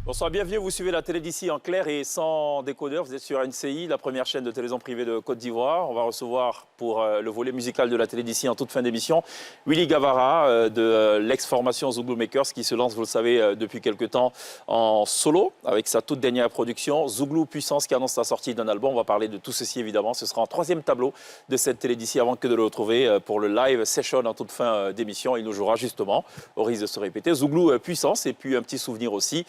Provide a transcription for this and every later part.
Bonsoir, bienvenue. Vous suivez la télé d'ici en clair et sans décodeur. Vous êtes sur NCI, la première chaîne de télévision privée de Côte d'Ivoire. On va recevoir pour le volet musical de la télé d'ici en toute fin d'émission Willy Gavara de l'ex-formation Zouglou Makers qui se lance, vous le savez, depuis quelques temps en solo avec sa toute dernière production Zouglou Puissance qui annonce la sortie d'un album. On va parler de tout ceci évidemment. Ce sera en troisième tableau de cette télé d'ici avant que de le retrouver pour le live session en toute fin d'émission. Il nous jouera justement, au risque de se répéter, Zouglou Puissance et puis un petit souvenir aussi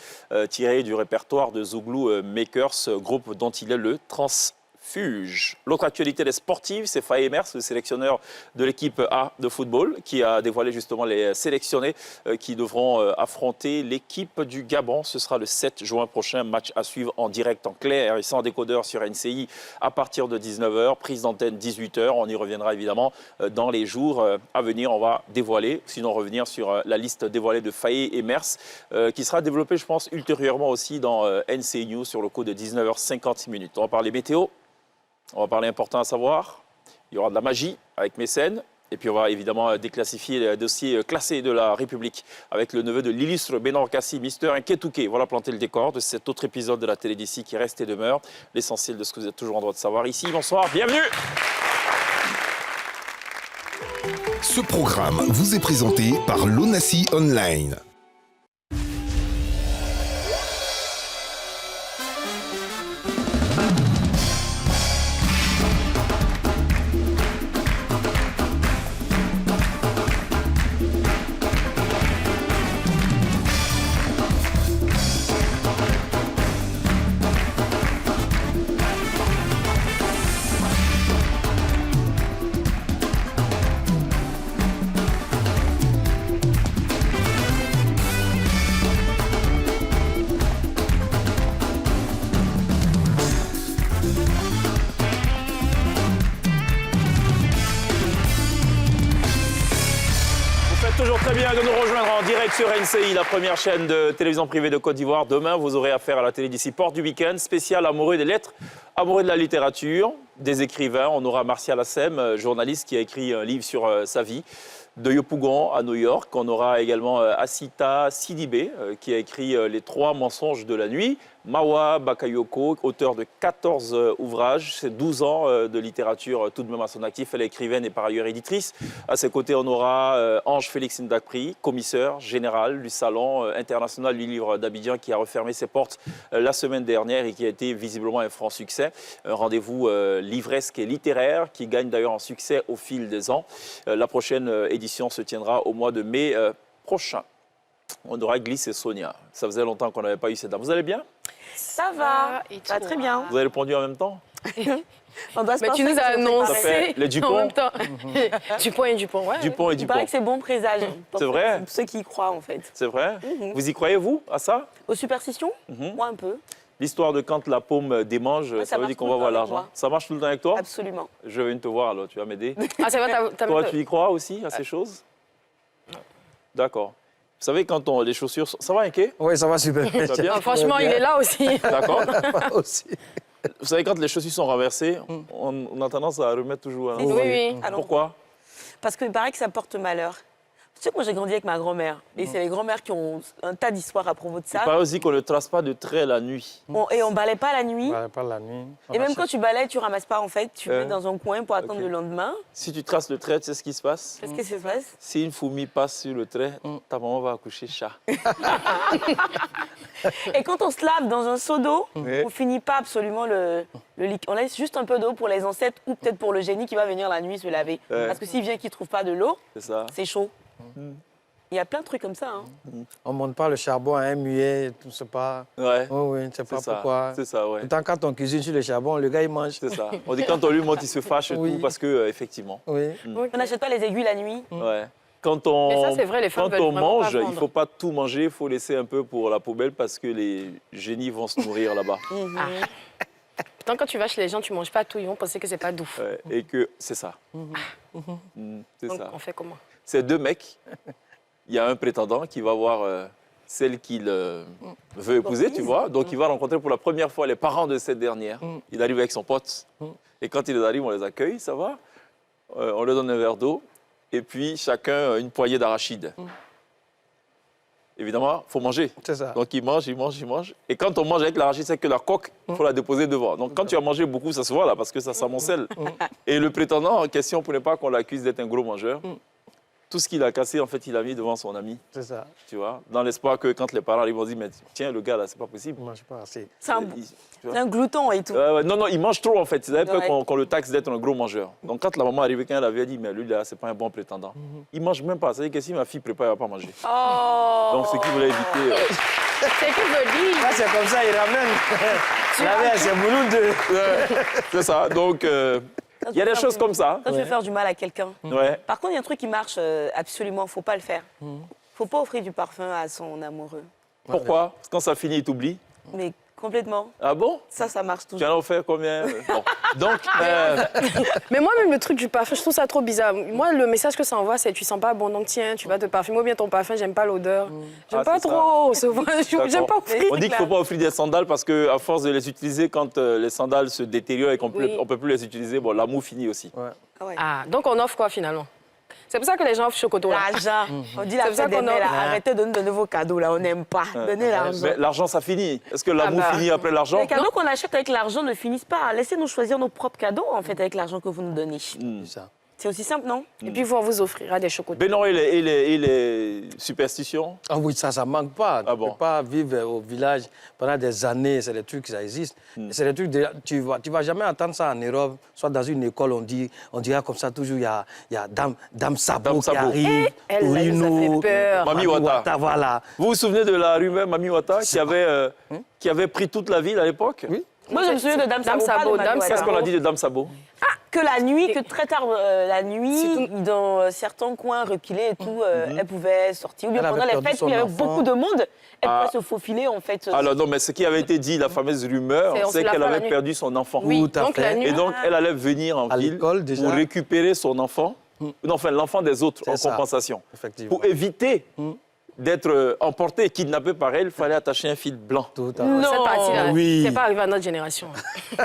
tiré du répertoire de Zouglou Makers, groupe dont il est le transfuge. L'autre actualité des sportives, c'est Faye Emers, le sélectionneur de l'équipe A de football, qui a dévoilé justement les sélectionnés qui devront affronter l'équipe du Gabon. Ce sera le 7 juin prochain, match à suivre en direct, en clair et sans décodeur sur NCI à partir de 19h, prise d'antenne 18h. On y reviendra évidemment dans les jours à venir. On va dévoiler, sinon revenir sur la liste dévoilée de Faye Emers, qui sera développée, je pense, ultérieurement aussi dans NCI News sur le coup de 19h50. On va parler météo. On va parler important à savoir, il y aura de la magie avec Mécène, et puis on va évidemment déclassifier les dossiers classés de la République avec le neveu de l'illustre Benor Kassi, Mister Nketouké. Voilà planter le décor de cet autre épisode de la télé d'ici qui reste et demeure l'essentiel de ce que vous êtes toujours en droit de savoir ici. Bonsoir, bienvenue. Ce programme vous est présenté par l'Onassi Online. Toujours très bien de nous rejoindre en direct sur NCI, la première chaîne de télévision privée de Côte d'Ivoire. Demain, vous aurez affaire à la télé d'ici Porte du Week-end, spécial amoureux des lettres, amoureux de la littérature, des écrivains. On aura Martial Assem, journaliste qui a écrit un livre sur sa vie, de Yopougon à New York. On aura également Assita Sidibé, qui a écrit Les 3 mensonges de la nuit. Mawa Bakayoko, auteur de 14 ouvrages, c'est 12 ans de littérature tout de même à son actif. Elle est écrivaine et par ailleurs éditrice. À ses côtés, on aura Ange Félix Ndakpri, commissaire général du Salon international du livre d'Abidjan qui a refermé ses portes la semaine dernière et qui a été visiblement un franc succès. Un rendez-vous livresque et littéraire qui gagne d'ailleurs en succès au fil des ans. La prochaine édition se tiendra au mois de mai prochain. On aura Glisse et Sonia. Ça faisait longtemps qu'on n'avait pas eu cette dame. Vous allez bien? Ça va, ça va très bien. Vous avez répondu en même temps? On doit se Mais tu nous as annoncé Ça fait les Dupont. en même temps. Dupont et Dupont, ouais. Dupont et Il Dupont. paraît que c'est bon présage. C'est vrai? Pour ceux qui y croient, en fait. C'est vrai? Vous y croyez, vous, à ça? Aux superstitions? Moi, un peu. L'histoire de quand la paume démange, Ouais, ça veut marche dire qu'on tout va le voir temps avec l'argent. moi. Ça marche tout le temps avec toi? Absolument. Je viens te voir, alors tu vas m'aider. Ah, c'est vrai, t'as Toi, tu y crois aussi à ces choses? D'accord. Vous savez, quand les chaussures... Ça va, Inké? Oui, ça va super. Ça va bien? Ah, franchement, il est là aussi. D'accord. aussi. Vous savez, quand les chaussures sont renversées, on a tendance à remettre toujours... Oui, oui. Alors, Pourquoi? parce qu'il paraît que ça porte malheur. Tu sais que moi, j'ai grandi avec ma grand-mère. Et c'est les grand-mères qui ont un tas d'histoires à propos de Il ça. paraît aussi qu'on ne trace pas de traits la nuit. Et on balait pas la nuit. Ouais, pas la nuit. Et même quand tu balais, tu ramasses pas, en fait. Tu Ouais. mets dans un coin pour attendre Ok. le lendemain. Si tu traces le trait, tu sais ce qui se passe? Qu'est-ce qui se passe? Si une fourmi passe sur le trait, ta maman va accoucher chat. Et quand on se lave dans un seau d'eau, Ouais. on finit pas absolument le liquide. On laisse juste un peu d'eau pour les ancêtres ou peut-être pour le génie qui va venir la nuit se laver. Ouais. Parce que s'il vient qu'il trouve pas de l'eau, C'est ça? c'est chaud. Il y a plein de trucs comme ça. Hein. On ne monte pas le charbon à un muet, tout c'est pas. Ouais. Oui, oui, c'est pas C'est ça. pourquoi. C'est ça, ouais. Pourtant, quand on cuisine sur le charbon, le gars, il mange. C'est ça. On dit quand on lui monte, il se fâche et Oui. tout parce que, effectivement. Oui. On n'achète pas les aiguilles la nuit. Ouais. Quand on, Mais ça, c'est vrai, les femmes quand veulent on vraiment mange, pas il vendre. ne faut pas tout manger, il faut laisser un peu pour la poubelle parce que les génies vont se nourrir là-bas. Pourtant, quand tu vas chez les gens, tu manges pas tout, ils vont penser que c'est pas doux. Ouais. Et que c'est ça. C'est Donc, ça. on fait comment? C'est 2 mecs. Il y a un prétendant qui va voir celle qu'il veut épouser, tu vois. Donc, il va rencontrer pour la première fois les parents de cette dernière. Il arrive avec son pote. Et quand ils arrivent, on les accueille, ça va. On leur donne un verre d'eau. Et puis, chacun une poignée d'arachides. évidemment, il faut manger. C'est ça. Donc, il mange. Et quand on mange avec l'arachide, c'est que la coque, il faut la déposer devant. Donc, quand tu as mangé beaucoup, ça se voit là, parce que ça s'amoncelle. Et le prétendant en question, pour ne pas qu'on l'accuse d'être un gros mangeur, tout ce qu'il a cassé, en fait, il a mis devant son ami. C'est ça. Tu vois, dans l'espoir que quand les parents arrivent, ils vont dire, mais tiens, le gars là, c'est pas possible. Il ne mange pas assez. C'est un, Tu vois. c'est un glouton et tout. Ouais, non, il mange trop en fait. C'est peur Ouais. qu'on le taxe d'être un gros mangeur. Donc quand la maman arrivait, quand elle avait dit, mais lui là, c'est pas un bon prétendant. Il mange même pas. C'est-à-dire que si ma fille prépare, elle va pas manger. Oh. Donc ce qu'il voulait éviter. C'est que je dis. Là, c'est comme ça, il ramène. La mère, c'est Mouloud de... C'est ça. Donc il y a des choses comme ça. Quand tu veux faire du mal à quelqu'un. Ouais. Par contre, il y a un truc qui marche absolument, faut pas le faire. Faut pas offrir du parfum à son amoureux. Pourquoi? Parce que quand ça finit, il t'oublie. Mais complètement. Ah bon? Ça marche Tu toujours. en as offert combien? Bon. Donc, Mais moi, même le truc du parfum, je trouve ça trop bizarre. Moi, le message que ça envoie, c'est tu sens pas bon, donc tiens, tu vas te parfumer ou bien ton parfum, j'aime pas l'odeur. J'aime Ah, pas c'est trop. J'aime pas offrir. on dit qu'il ne faut pas offrir des sandales parce qu'à force de les utiliser, quand les sandales se détériorent et qu'on Oui. ne peut plus les utiliser, bon, l'amour finit aussi. Ouais. Ah ouais. Ah, donc on offre quoi finalement? C'est pour ça que les gens offrent chocoto là. L'argent. On dit la C'est pour ça fête des qu'on mères, là. a- Arrêtez de nous donner vos cadeaux, là. On n'aime pas. Donnez l'argent. Mais l'argent, ça finit. Est-ce que l'amour bah. finit après l'argent? Les cadeaux qu'on achète avec l'argent ne finissent pas. Laissez-nous choisir nos propres cadeaux, en fait, avec l'argent que vous nous donnez. C'est ça. C'est aussi simple, non? Et puis on vous offrira des chocotos. Benoît et les superstitions? Ah oui, ça manque pas. Ah Tu bon? ne peux pas vivre au village pendant des années. C'est des trucs qui ça existe. C'est des trucs, tu vas jamais entendre ça en Europe. Soit dans une école, on dirait comme ça, toujours, il y a Dame Sabo Dame qui Sabo. arrive. Elle, là, elle nous a fait peur. Mami Wata. Voilà. Vous vous souvenez de la rumeur Mami Wata qui avait pris toute la ville à l'époque? Oui. Moi, je me souviens de Dame Sabo, pas de Sabo, Mami Dame Wata. Qu'est-ce qu'on a dit de Dame Sabo? Que la nuit, que très tard la nuit, C'est dans certains coins reculés et tout, elle pouvait sortir. Ou bien Elle avait pendant les perdu fêtes, son où il y avait enfant. beaucoup de monde, elle Ah. pouvait se faufiler, en fait. Alors non, mais ce qui avait été dit, la fameuse rumeur, C'est on se c'est la qu'elle fait la avait nuit. perdu son enfant. Oui, Tout à donc fait. la nuit. Et donc, elle allait venir en À ville l'école, déjà. pour récupérer son enfant, non, enfin l'enfant des autres C'est en ça. compensation. Effectivement. Pour éviter d'être emporté et kidnappé par elle, il fallait attacher un fil blanc. Tout à fait. Non. Cette partie-là, Oui. c'est pas arrivé à notre génération.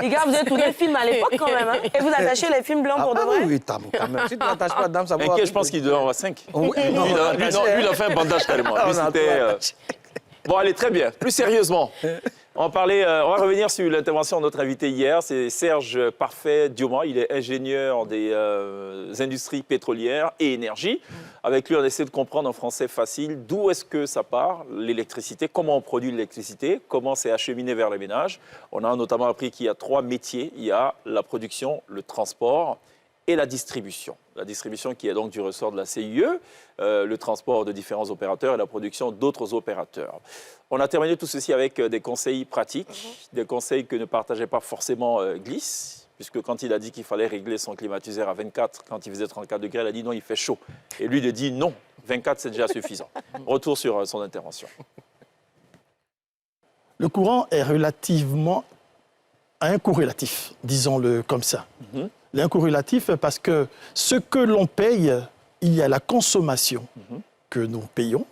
Les gars, vous avez tourné le film à l'époque quand même, hein? Et vous attachez les films blancs Ah, pour de ah vrai? oui, oui, quand même. Si tu n'attaches pas Dame Sabo... Inquiet, je pense qu'il doit en avoir 5. Oui, non, Lui, il a fait un bandage carrément. Lui, On a c'était, tout attaché. Bon, allez, très bien. Plus sérieusement, on va revenir sur l'intervention de notre invité hier. C'est Serge Parfait Diomand. Il est ingénieur des industries pétrolières et énergie. Avec lui, on essaie de comprendre en français facile d'où est-ce que ça part, l'électricité, comment on produit l'électricité, comment c'est acheminé vers les ménages. On a notamment appris qu'il y a 3 métiers. Il y a la production, le transport et la distribution. La distribution qui est donc du ressort de la CIE, le transport de différents opérateurs et la production d'autres opérateurs. On a terminé tout ceci avec des conseils pratiques, des conseils que ne partageait pas forcément Glisse, puisque quand il a dit qu'il fallait régler son climatiseur à 24, quand il faisait 34 degrés, elle a dit non, il fait chaud. Et lui, il a dit non, 24, c'est déjà suffisant. Retour sur son intervention. Le courant est relativement à un coût relatif, disons-le comme ça. Il y a un coût relatif parce que ce que l'on paye, il y a la consommation que nous payons.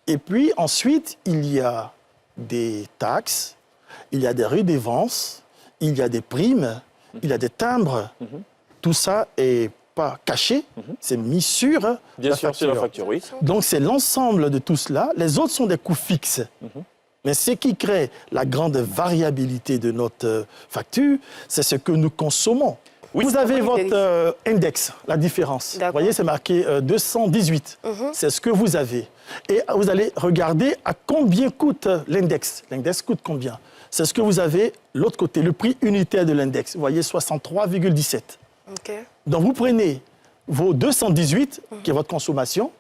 Et puis ensuite, il y a des taxes, il y a des redevances, il y a des primes, il y a des timbres. Tout ça n'est pas caché, c'est mis sur Bien la sûr, sur facture. la facture, oui. Donc c'est l'ensemble de tout cela. Les autres sont des coûts fixes. Mais ce qui crée la grande variabilité de notre facture, c'est ce que nous consommons. Oui. Vous avez Oui, votre index, la différence. Vous D'accord. voyez, c'est marqué 218. C'est ce que vous avez. Et vous allez regarder à combien coûte l'index. L'index coûte combien? C'est ce que vous avez l'autre côté, le prix unitaire de l'index. Vous voyez, 63,17. Ok. Donc vous prenez vos 218, qui est votre consommation,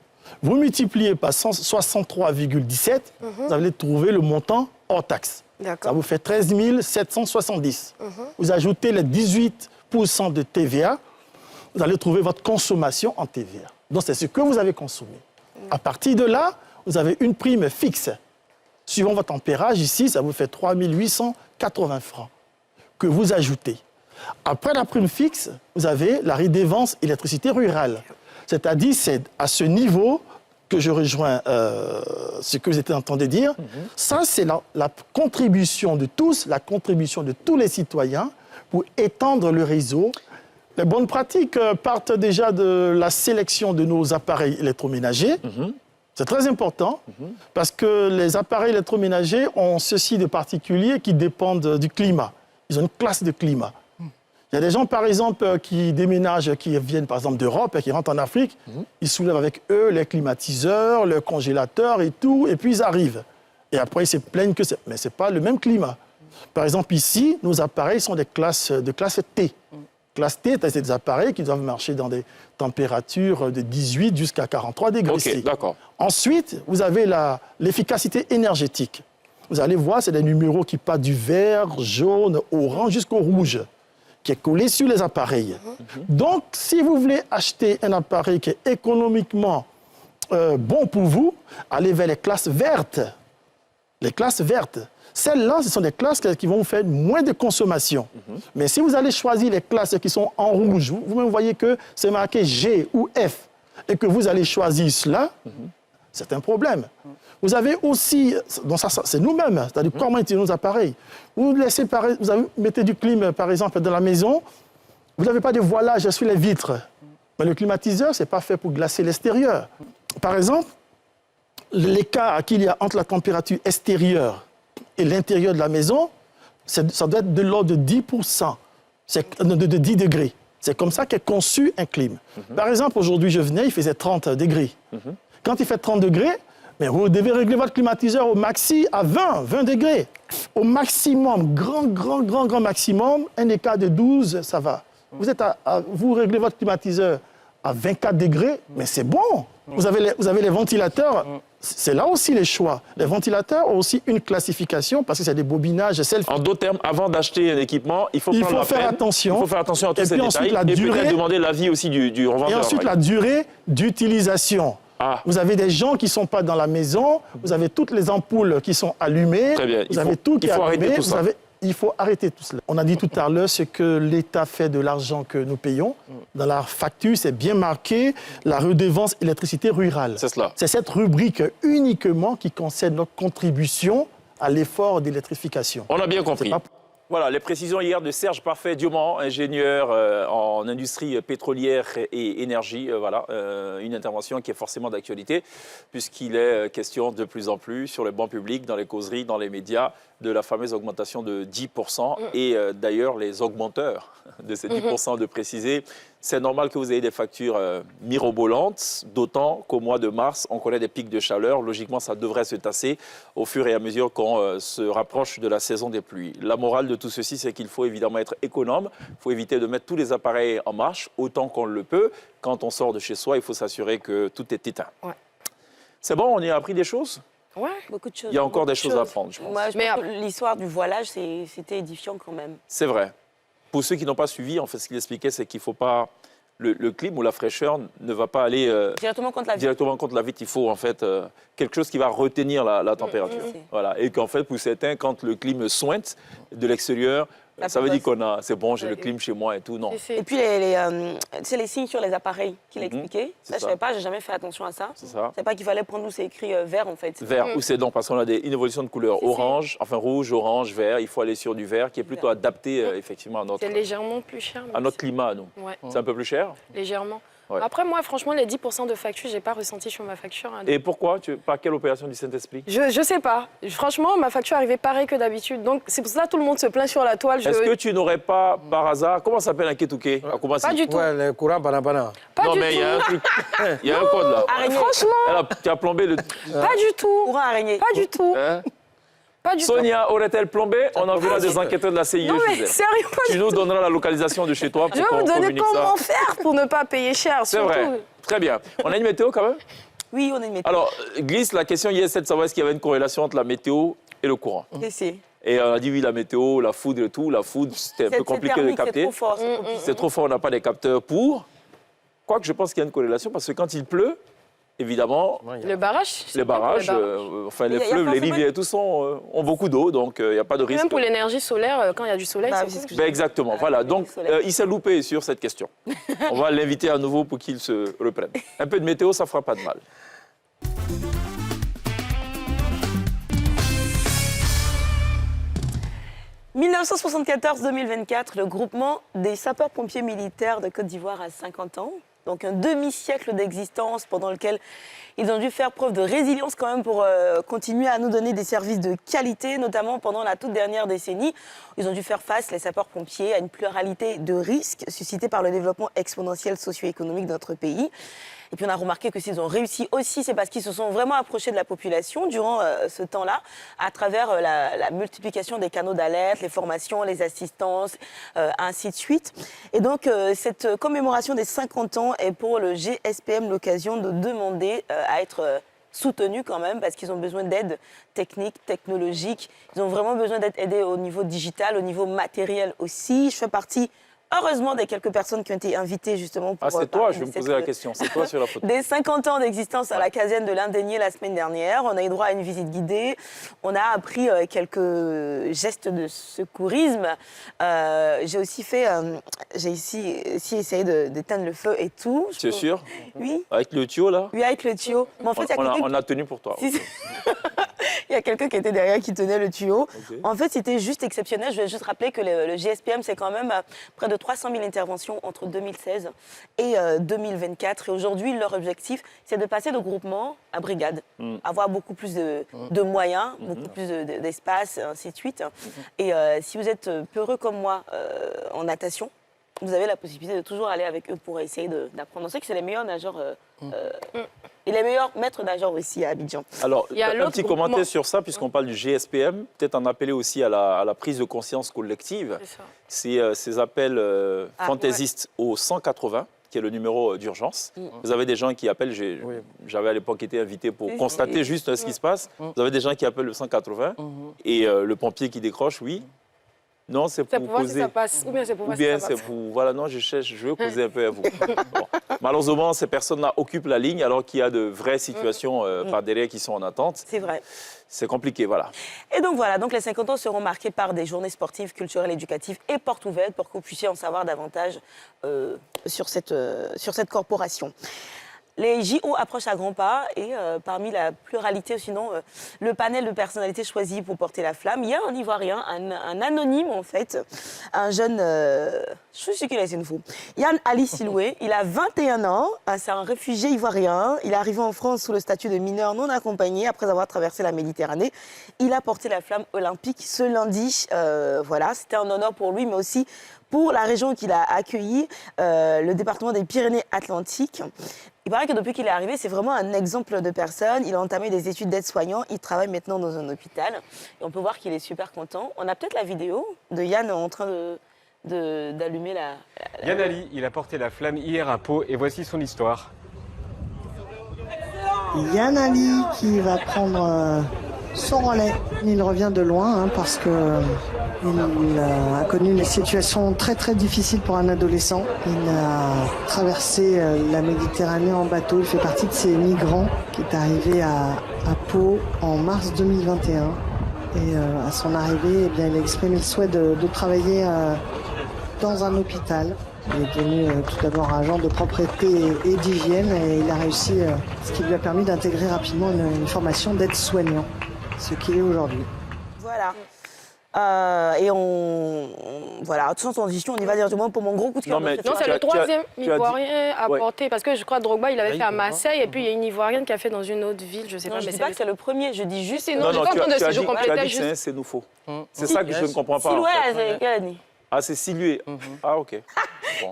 vous multipliez par 63,17, vous allez trouver le montant hors taxe. Ça D'accord. vous fait 13 770. Vous ajoutez les 18% de TVA, vous allez trouver votre consommation en TVA. Donc c'est ce que vous avez consommé. À partir de là, vous avez une prime fixe. Suivant votre ampérage, ici, ça vous fait 3 880 francs que vous ajoutez. Après la prime fixe, vous avez la redevance électricité rurale. C'est-à-dire, c'est à ce niveau que je rejoins ce que vous étiez en train de dire. Ça, c'est la contribution de tous, la contribution de tous les citoyens pour étendre le réseau. Les bonnes pratiques partent déjà de la sélection de nos appareils électroménagers. C'est très important parce que les appareils électroménagers ont ceci de particulier qui dépendent du climat. Ils ont une classe de climat. Il y a des gens, par exemple, qui déménagent, qui viennent, par exemple, d'Europe et qui rentrent en Afrique. Ils soulèvent avec eux les climatiseurs, le congélateur et tout, et puis ils arrivent. Et après, ils se plaignent que mais ce n'est pas le même climat. Par exemple, ici, nos appareils sont de classe T. Classe T, c'est des appareils qui doivent marcher dans des températures de 18 jusqu'à 43 degrés Ok, C. d'accord. Ensuite, vous avez l'efficacité énergétique. Vous allez voir, c'est des numéros qui partent du vert, jaune, orange jusqu'au rouge, qui est collé sur les appareils. Donc, si vous voulez acheter un appareil qui est économiquement bon pour vous, allez vers les classes vertes. Les classes vertes. Celles-là, ce sont des classes qui vont vous faire moins de consommation. Mais si vous allez choisir les classes qui sont en rouge, vous-même voyez que c'est marqué G ou F, et que vous allez choisir cela, c'est un problème. Vous avez aussi, donc ça c'est nous-mêmes, c'est-à-dire comment utiliser nos appareils. Vous mettez du clim, par exemple, dans la maison, vous n'avez pas de voilage sur les vitres. Mais le climatiseur, ce n'est pas fait pour glacer l'extérieur. Par exemple, l'écart qu'il y a entre la température extérieure et l'intérieur de la maison, ça doit être de l'ordre de 10%, de 10 degrés. C'est comme ça qu'est conçu un clim. Par exemple, aujourd'hui, je venais, il faisait 30 degrés. Quand il fait 30 degrés, mais vous devez régler votre climatiseur au maxi à 20 degrés. Au maximum, grand maximum, un écart de 12, ça va. Vous réglez votre climatiseur à 24 degrés, mais c'est bon. Vous avez les ventilateurs, c'est là aussi les choix. Les ventilateurs ont aussi une classification parce que c'est des bobinages self. En d'autres termes, avant d'acheter un équipement, il faut faire attention. Il faut faire attention à tous ces détails et peut-être demander l'avis aussi du revendeur. Et ensuite, la durée d'utilisation. Ah. Vous avez des gens qui ne sont pas dans la maison, vous avez toutes les ampoules qui sont allumées, Très bien. vous avez tout qui est allumé. Arrêter tout ça. Il faut arrêter tout cela. On a dit tout à l'heure ce que l'État fait de l'argent que nous payons. Dans la facture, c'est bien marqué la redevance électricité rurale. C'est cela. C'est cette rubrique uniquement qui concerne notre contribution à l'effort d'électrification. On a bien compris. Pas... Voilà, les précisions hier de Serge Parfait-Diomand, ingénieur en industrie pétrolière et énergie. Voilà, une intervention qui est forcément d'actualité, puisqu'il est question de plus en plus sur le banc public, dans les causeries, dans les médias, de la fameuse augmentation de 10%. Et d'ailleurs, les augmenteurs de ces 10% de préciser, c'est normal que vous ayez des factures mirobolantes, d'autant qu'au mois de mars, on connaît des pics de chaleur. Logiquement, ça devrait se tasser au fur et à mesure qu'on se rapproche de la saison des pluies. La morale de tout ceci, c'est qu'il faut évidemment être économe. Il faut éviter de mettre tous les appareils en marche autant qu'on le peut. Quand on sort de chez soi, il faut s'assurer que tout est éteint. Ouais. C'est bon, on y a appris des choses? Ouais. Beaucoup de choses. Il y a encore des choses à apprendre, je pense. Moi, je pense que l'histoire du voilage, c'était édifiant quand même. C'est vrai. Pour ceux qui n'ont pas suivi, en fait, ce qu'il expliquait, c'est qu'il ne faut pas... Le clim ou la fraîcheur ne va pas aller directement contre la vitre. Directement contre la vitre. Il faut en fait quelque chose qui va retenir la température. Voilà. Et qu'en fait, pour certains, quand le clim sointe de l'extérieur, ça veut dire c'est bon, j'ai le clim chez moi et tout. Non. Et puis, c'est les signes sur les appareils qu'il expliquait. Ça, je ne savais pas, j'ai jamais fait attention à ça. C'est ça. C'est pas qu'il fallait prendre où c'est écrit vert, en fait. Vert ou c'est donc parce qu'on a une évolution de couleur orange, enfin rouge, orange, vert. Il faut aller sur du vert qui est plutôt adapté effectivement à notre... C'est légèrement plus cher. À notre climat, nous. Ouais. C'est un peu plus cher? Légèrement. Ouais. Après, moi, franchement, les 10% de facture, je n'ai pas ressenti sur ma facture. Hein. Et pourquoi? Par quelle opération du Saint-Esprit? Je sais pas. Franchement, ma facture arrivait pareil que d'habitude. Donc, c'est pour ça que tout le monde se plaint sur la toile. Est-ce que tu n'aurais pas, par hasard, comment ça s'appelle un ketouké? Pas du tout. Ouais, le courant banana. Pas non, du mais tout. il y a un truc. Il y a un code là. Araignée. Franchement, Tu as plombé le. pas du tout. Courant araignée. Pas du tout. Hein? Pas du Sonia aurait-elle plombé? On enverra des enquêteurs de la CIE. tout. Non, mais Gisèle. sérieux, pas Tu du nous tout. donneras la localisation de chez toi pour Je vais qu'on vous donner communique comment ça. faire pour ne pas payer cher. C'est surtout. vrai. Très bien. On a une météo quand même? Oui, on est une météo. Alors, Glisse, la question hier, c'est de savoir est-ce qu'il y avait une corrélation entre la météo et le courant. Et on a dit oui, la météo, la foudre et tout. La foudre, c'était un peu compliqué de capter. C'est trop fort. C'est trop fort, on n'a pas des capteurs pour. Quoique je pense qu'il y a une corrélation parce que quand il pleut, évidemment, Le barrage. les barrages, enfin les Il y a fleuves, les forcément- rivières, tout ont beaucoup d'eau, donc il n'y a pas de risque. Même pour l'énergie solaire, quand il y a du soleil, Bah, c'est oui, cool. c'est ce que Ben exactement, voilà. Donc, soleil. il s'est loupé sur cette question. On va l'inviter à nouveau pour qu'il se reprenne. Un peu de météo, ça ne fera pas de mal. « 1974-2024, le groupement des sapeurs-pompiers militaires de Côte d'Ivoire a 50 ans. Donc un demi-siècle d'existence pendant lequel ils ont dû faire preuve de résilience quand même pour continuer à nous donner des services de qualité, notamment pendant la toute dernière décennie. Ils ont dû faire face, les sapeurs-pompiers, à une pluralité de risques suscités par le développement exponentiel socio-économique de notre pays. Et puis on a remarqué que s'ils ont réussi aussi, c'est parce qu'ils se sont vraiment approchés de la population durant ce temps-là, à travers la multiplication des canaux d'alerte, les formations, les assistances, ainsi de suite. Et donc cette commémoration des 50 ans est pour le GSPM l'occasion de demander à être soutenus quand même, parce qu'ils ont besoin d'aide technique, technologique. Ils ont vraiment besoin d'être aidés au niveau digital, au niveau matériel aussi. Je fais partie, heureusement, des quelques personnes qui ont été invitées justement pour... Ah, c'est toi, je vais me poser la question. C'est toi sur la photo. Des 50 ans d'existence à la caserne de l'Indénié la semaine dernière. On a eu droit à une visite guidée. On a appris quelques gestes de secourisme. J'ai aussi fait... j'ai ici essayé d'éteindre le feu et tout. Tu es sûr? Oui. Avec le tuyau, là? Oui, avec le tuyau. Mais en fait, on a tenu pour toi. Il y a quelqu'un qui était derrière qui tenait le tuyau. Okay. En fait, c'était juste exceptionnel. Je vais juste rappeler que le GSPM, c'est quand même près de 300 000 interventions entre 2016 et 2024. Et aujourd'hui, leur objectif, c'est de passer de groupement à brigade, avoir beaucoup plus de moyens, beaucoup plus d'espace, ainsi de suite. Et si vous êtes peureux comme moi en natation, vous avez la possibilité de toujours aller avec eux pour essayer d'apprendre. On sait que c'est les meilleurs nageurs et les meilleurs maîtres nageurs aussi à Abidjan. Alors, Il y a un l'autre petit groupement. commentaire sur ça, puisqu'on parle du GSPM, peut-être en appeler aussi à la prise de conscience collective. C'est ces appels fantaisistes au 180, qui est le numéro d'urgence. Vous avez des gens qui appellent, j'avais à l'époque été invité pour constater juste ce qui se passe. Vous avez des gens qui appellent le 180 et le pompier qui décroche, oui. Non, c'est pour voir causer. si ça passe. Ou bien c'est pour Ou voir bien si ça c'est passe. pour... Voilà, non, je veux causer un peu à vous. Bon. Malheureusement, ces personnes-là occupent la ligne alors qu'il y a de vraies situations par derrière qui sont en attente. C'est vrai. C'est compliqué, voilà. Et donc voilà, donc les 50 ans seront marqués par des journées sportives, culturelles, éducatives et portes ouvertes pour que vous puissiez en savoir davantage sur cette corporation. Les JO approchent à grands pas et parmi la pluralité, sinon le panel de personnalités choisies pour porter la flamme, il y a un Ivoirien, un anonyme en fait, un jeune, je suis sûre qu'il a une fou, Yann Ali Siloué, il a 21 ans, c'est un réfugié ivoirien, il est arrivé en France sous le statut de mineur non accompagné après avoir traversé la Méditerranée. Il a porté la flamme olympique ce lundi, voilà, c'était un honneur pour lui mais aussi pour la région qu'il a accueillie, le département des Pyrénées-Atlantiques. Il paraît que depuis qu'il est arrivé, c'est vraiment un exemple de personne. Il a entamé des études d'aide-soignant. Il travaille maintenant dans un hôpital. Et on peut voir qu'il est super content. On a peut-être la vidéo de Yann en train d'allumer la... Yann Ali, il a porté la flamme hier à Pau et voici son histoire. Yann Ali qui va prendre son relais. Il revient de loin parce que il a connu une situation très très difficile pour un adolescent. Il a traversé la Méditerranée en bateau. Il fait partie de ces migrants qui est arrivé à Pau en mars 2021. Et à son arrivée, eh bien, il a exprimé le souhait de travailler dans un hôpital. Il est devenu tout d'abord agent de propreté et d'hygiène et il a réussi, ce qui lui a permis d'intégrer rapidement une formation d'aide-soignant, ce qu'il est aujourd'hui. Voilà. Et voilà, sans transition, on y va directement pour mon gros coup de cœur. Non, mais de Non, cette c'est le troisième dit- Ivoirien à Ouais. porter. Parce que je crois que Drogba, il avait fait à Drogba. Marseille. Et puis, il y a une Ivoirienne qui a fait dans une autre ville. Je sais Non, pas. je mais dis c'est pas que c'est le premier, je dis juste... Non, j'ai pas entendu ça, je complétais tu as dit juste. que c'est nous faux. C'est ça que je ne comprends pas. en Siloué, fait. c'est quelle année? Ah, c'est Siloué. Ah, ok.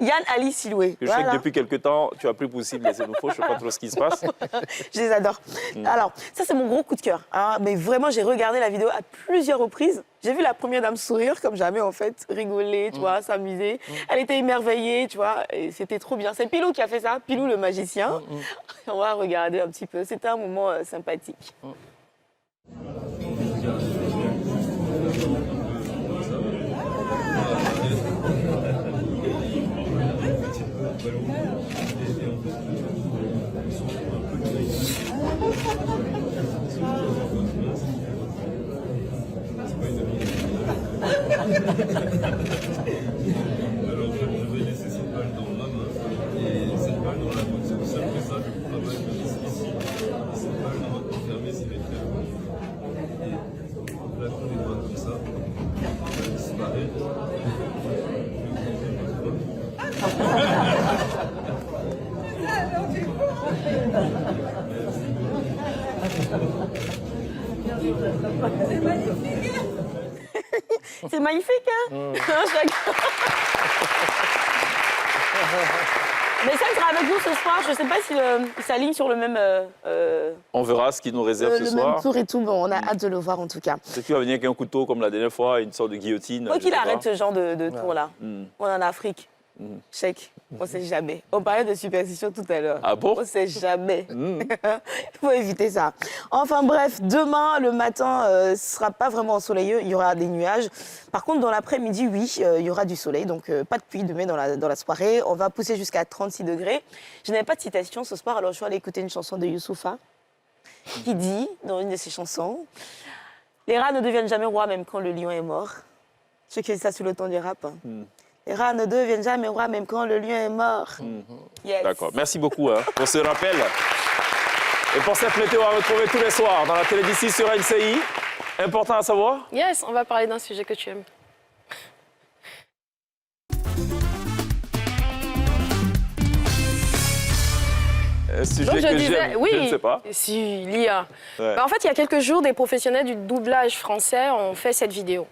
Yann Ali Siloué. Je sais que depuis quelque temps, tu as plus possible les Sénoufos. Je ne sais pas trop ce qui se passe. Je les adore. Alors, ça, c'est mon gros coup de cœur. Hein. Mais vraiment, j'ai regardé la vidéo à plusieurs reprises. J'ai vu la première dame sourire, comme jamais, en fait, rigoler, tu vois, s'amuser. Elle était émerveillée, tu vois, et c'était trop bien. C'est Pilou qui a fait ça, Pilou le magicien. On va regarder un petit peu. C'était un moment sympathique. Alors je vais laisser cette balle dans ma main et cette balle dans la vôtre. C'est aussi simple que ça. Je vous travaille, je laisse ici. Cette balle dans votre main fermée, c'est mes frères. Et on plaque les doigts comme ça. Ça disparaît. C'est magnifique, hein Mais ça sera avec nous ce soir. Je ne sais pas s'il s'aligne sur le même... On verra ce qu'il nous réserve ce le soir. même tour et tout. Bon, on a hâte de le voir en tout cas. Est-ce qu'il va venir avec un couteau comme la dernière fois, une sorte de guillotine? Faut qu'il arrête ce genre de tour-là. On est en Afrique. Chèque. On ne sait jamais. On parlait de superstition tout à l'heure. Ah bon? On ne sait jamais. Il faut éviter ça. Enfin bref, demain, le matin, ce ne sera pas vraiment ensoleilleux. Il y aura des nuages. Par contre, dans l'après-midi, oui, il y aura du soleil. Donc, pas de pluie demain dans la soirée. On va pousser jusqu'à 36 degrés. Je n'avais pas de citation ce soir, alors je suis allée écouter une chanson de Youssoupha qui dit, dans une de ses chansons, « Les rats ne deviennent jamais rois même quand le lion est mort. » Je sais que c'est ça sur le ton du rap. Les rats ne deviennent jamais rois, même quand le lion est mort. Yes. D'accord. Merci beaucoup pour ce rappel. Et pour cette météo à retrouver tous les soirs dans la télé d'ici sur NCI. Important à savoir? Yes, on va parler d'un sujet que tu aimes. Sujet Donc, que j'aime, oui, je ne sais pas. Si, l'IA. Ouais. En fait, il y a quelques jours, des professionnels du doublage français ont fait cette vidéo.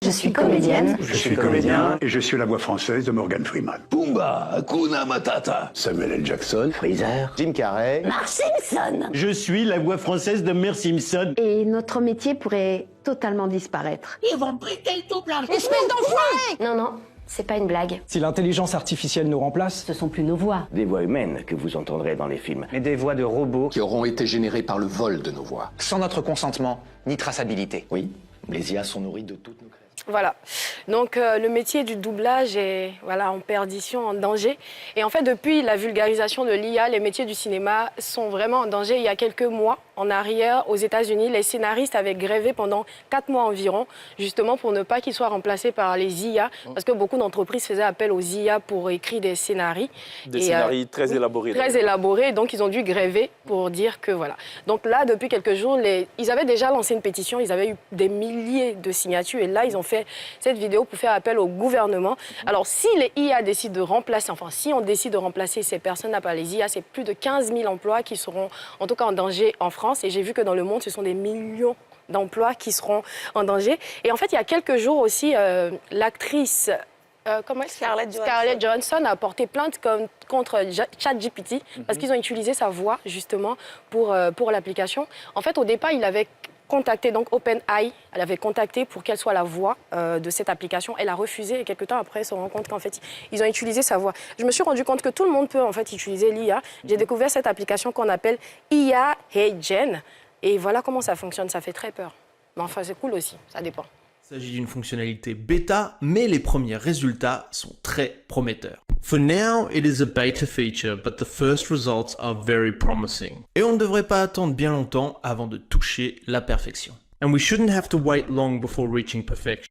Je suis comédienne. Je suis comédien et je suis la voix française de Morgan Freeman. Pumba, Hakuna Matata. Samuel L. Jackson. Freezer. Jim Carrey. Marge Simpson. Je suis la voix française de Mère Simpson. Et notre métier pourrait totalement disparaître. Ils vont briquer le doublage. Espèce d'enfoiré! Non, non, c'est pas une blague. Si l'intelligence artificielle nous remplace, Ce sont plus nos voix. Des voix humaines que vous entendrez dans les films. mais des voix de robots Qui auront été générées par le vol de nos voix. sans notre consentement ni traçabilité. Oui, les IA sont nourris de toutes nos créations. Voilà. Donc, le métier du doublage est en perdition, en danger. Et en fait, depuis la vulgarisation de l'IA, les métiers du cinéma sont vraiment en danger. Il y a quelques mois, en arrière, aux États-Unis, les scénaristes avaient grévé pendant 4 mois environ, justement pour ne pas qu'ils soient remplacés par les IA, parce que beaucoup d'entreprises faisaient appel aux IA pour écrire des scénarios. Des scénarios très élaborés. Très élaborés, donc ils ont dû gréver pour dire que voilà. Donc là, depuis quelques jours, ils avaient déjà lancé une pétition, ils avaient eu des milliers de signatures, et là, ils ont fait cette vidéo pour faire appel au gouvernement. Alors, si les IA décident de remplacer, si on décide de remplacer ces personnes-là par les IA, c'est plus de 15 000 emplois qui seront, en tout cas, en danger en France. Et j'ai vu que dans le monde, ce sont des millions d'emplois qui seront en danger. Et en fait, il y a quelques jours aussi, l'actrice Scarlett Johansson a porté plainte contre ChatGPT parce qu'ils ont utilisé sa voix, justement, pour l'application. En fait, au départ, il avait contacté, donc OpenAI, elle avait contacté pour qu'elle soit la voix de cette application. Elle a refusé et quelques temps après, elle se rend compte qu'en fait, ils ont utilisé sa voix. Je me suis rendu compte que tout le monde peut en fait utiliser l'IA. J'ai découvert cette application qu'on appelle IA HeyGen et voilà comment ça fonctionne. Ça fait très peur. Mais enfin, c'est cool aussi, ça dépend. Il s'agit d'une fonctionnalité bêta, mais les premiers résultats sont très prometteurs. For now, it is a beta feature, but the first results are very promising. Et on ne devrait pas attendre bien longtemps avant de toucher la perfection. And we shouldn't have to wait long before reaching perfection.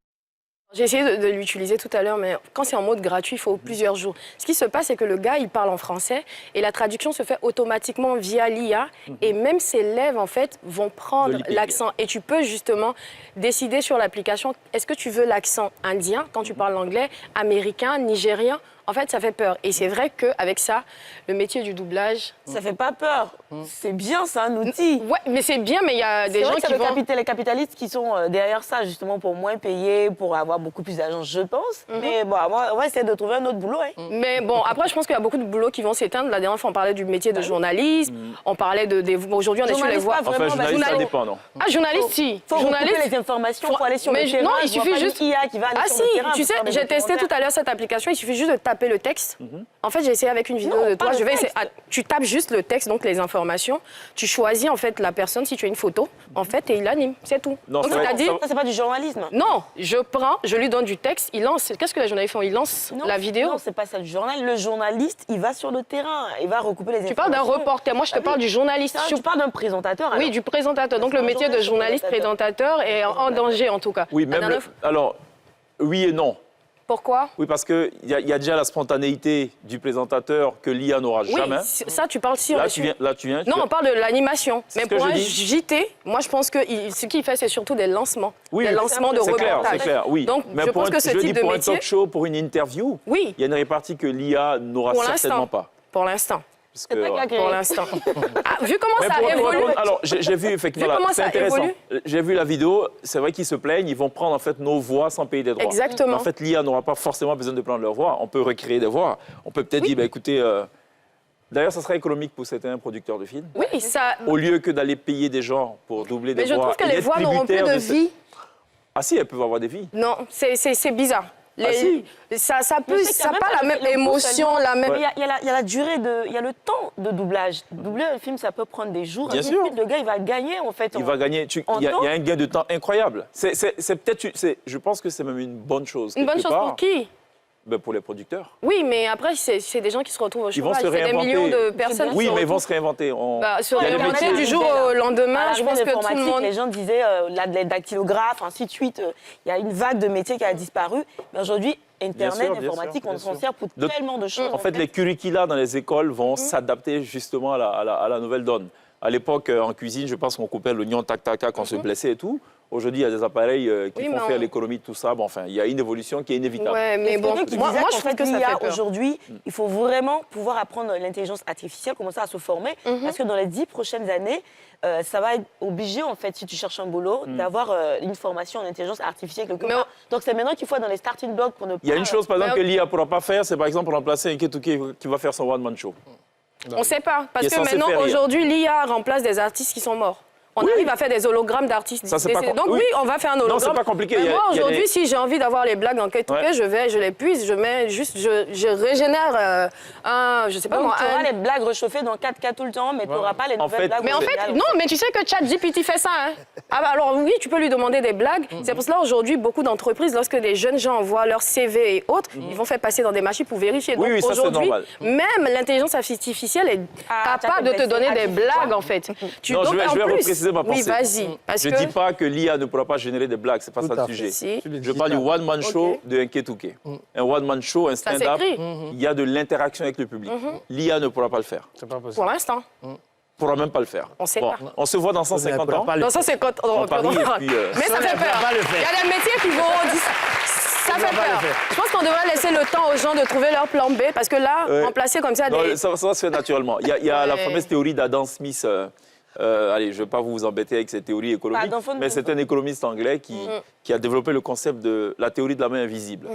J'ai essayé de l'utiliser tout à l'heure, mais quand c'est en mode gratuit, il faut plusieurs jours. Ce qui se passe, c'est que le gars, il parle en français et la traduction se fait automatiquement via l'IA. Et même ses lèvres, en fait, vont prendre l'accent. Et tu peux justement décider sur l'application, est-ce que tu veux l'accent indien quand tu parles l'anglais, américain, nigérien? En fait, ça fait peur. Et c'est vrai qu'avec ça, le métier du doublage... Ça fait pas peur. C'est bien, c'est un outil. Ouais, mais c'est bien, mais il y a des gens qui vont... les capitalistes qui sont derrière ça, justement, pour moins payer, pour avoir beaucoup plus d'agence, je pense. Mais bon, on va essayer de trouver un autre boulot. Hein. Mais bon, après, je pense qu'il y a beaucoup de boulots qui vont s'éteindre. La dernière fois, on parlait du métier de journaliste. On parlait de... Aujourd'hui, on est sur les voies... Enfin, journaliste, ça dépend, non? Ah, journaliste, si. Faut recouper les informations, faut aller sur le terrain. Non, il suffit juste... IA qui va aller sur le terrain. Ah si, tu sais, j'ai testé tout à l'heure cette application, il suffit juste de taper le texte. En fait, j'ai essayé avec une vidéo de toi. Tu tapes juste le texte, donc les informations. Tu choisis en fait la personne si tu as une photo, en fait, et il anime, c'est tout. Non, donc ça, c'est pas du journalisme. Non, je lui donne du texte, il lance. Qu'est-ce que les journalistes font? Ils lancent la vidéo. Non, c'est pas ça du journal. Le journaliste, il va sur le terrain, il va recouper les informations. Tu parles d'un reporter. Moi, je te parle du journaliste. Tu parles d'un présentateur. Oui, du présentateur. Donc le métier de journaliste présentateur est en danger en tout cas. Oui, même alors oui et non. Pourquoi? Oui, parce qu'il y a déjà la spontanéité du présentateur que l'IA n'aura jamais. Oui, ça, tu parles si là, tu viens. Non, on parle de l'animation. Mais pour un JT, moi, je pense que ce qu'il fait, c'est surtout des lancements. Oui, des lancements de reportages. C'est clair, oui. Donc, mais je pense que ce type de pour métier... un talk show, pour une interview, il y a une répartie que l'IA n'aura certainement pas. Pour l'instant. Parce C'est que, toi qui as Pour créé. l'instant. Ah, vu comment Mais ça pour évolue. répondre- alors, j'ai vu effectivement, Vu comment c'est ça intéressant. évolue. J'ai vu la vidéo, c'est vrai qu'ils se plaignent, ils vont prendre en fait nos voix sans payer des droits. Exactement. Mais en fait, l'IA n'aura pas forcément besoin de prendre leurs voix. On peut recréer des voix. On peut peut-être dire, bah, écoutez, d'ailleurs, ça serait économique pour certains producteurs de films. Oui, ça. Au lieu que d'aller payer des gens pour doubler des Mais je voix. trouve que et les d'être voix n'auront plus tributaires de vie. Ah si, elles peuvent avoir des vies. Non, c'est bizarre. Ah, si. Ça Mais peut, je sais qu'il y a ça même pas la le même coût émotion, seulement. la même. Mais il y a la durée il y a le temps de doublage. Doubler un film, ça peut prendre des jours. Bien ainsi de sûr. suite. Le gars, il va gagner en fait. Il va gagner. en Il y a temps. un gain de temps incroyable. C'est peut-être, je pense que c'est même une bonne chose. Une bonne quelque chose part. pour qui? Ben, pour les producteurs. Oui, mais après, c'est des gens qui se retrouvent au Ils vont chômage. se C'est des réinventer. millions de personnes. Oui, qui mais ils se vont se réinventer. Bah, se Il y a des réinventer métiers- du jour au lendemain, je pense que tout le monde. Les gens disaient les dactylographes, ainsi de suite. Il y a une vague de métiers qui a disparu. Mais aujourd'hui, Internet, bien sûr, informatique, bien on s'en sûr. sert pour Donc, tellement de choses. En fait, les curricula dans les écoles vont s'adapter justement à la nouvelle donne. À l'époque, en cuisine, je pense qu'on coupait l'oignon tac-tac quand on se blessait et tout. Aujourd'hui, il y a des appareils qui Oui, font mais faire l'économie de tout ça. Bon, enfin, il y a une évolution qui est inévitable. Ouais, mais bon, qui moi, disait moi qu'en je trouve fait, que ça l'IA, fait peur. aujourd'hui, il faut vraiment pouvoir apprendre l'intelligence artificielle, commencer à se former, parce que dans les 10 prochaines années, ça va être obligé, en fait, si tu cherches un boulot, d'avoir une formation en intelligence artificielle quelque part. Donc, c'est maintenant qu'il faut être dans les starting blocks pour ne pas... Il y a une chose, par exemple, que l'IA ne pourra pas faire, c'est par exemple remplacer un Ketuke qui va faire son one-man show. On ne sait pas. Parce Qui est que censé maintenant, faire rire. aujourd'hui, l'IA remplace des artistes qui sont morts. On arrive à faire des hologrammes d'artistes Ça, c'est pas décédés. com- Donc oui. oui, on va faire un hologramme. Non, c'est pas compliqué. Mais Il y a- moi, il y a aujourd'hui, des- si j'ai envie d'avoir les blagues en Ketuke, Ouais. je les puise, je mets juste, je régénère je sais pas Donc, moi, tu auras les blagues réchauffées dans 4K tout le temps, mais tu n'auras pas les En nouvelles fait- blagues Mais en fait, originales. non, mais tu sais que ChatGPT fait ça. Hein? Ah bah alors oui, tu peux lui demander des blagues. C'est pour cela aujourd'hui, beaucoup d'entreprises, lorsque les jeunes gens envoient leur CV et autres, ils vont faire passer dans des machines pour vérifier. Oui, Donc oui, ça, c'est aujourd'hui, normal. même l'intelligence artificielle est capable de te donner des blagues en fait. Non, donc, je vais en plus- repréciser ma pensée. Oui, vas-y. Parce Je ne que dis pas que l'IA ne pourra pas générer des blagues, c'est pas Tout ça le à fait. sujet. Si. Je parle du one-man show de un Ketuke. Un one-man show, un stand-up, s'écrit. il y a de l'interaction avec le public. L'IA ne pourra pas le faire. C'est pas possible. pour l'instant, Ne pourra même pas le faire. On sait pas. On se voit dans 150 ans. dans ça c'est quand On parie et puis, Mais ça fait peur. pas le Il faire. y a des métiers qui vont ça va fait pas le peur. faire. Je pense qu'on devrait laisser le temps aux gens de trouver leur plan B parce que là, Ouais. remplacer comme ça Non, des ça va se faire naturellement. Il y a la Ouais. fameuse théorie d'Adam Smith. Allez, je ne vais pas vous embêter avec cette théorie économique, Pardon, mais c'est un économiste anglais qui a développé le concept de la théorie de la main invisible,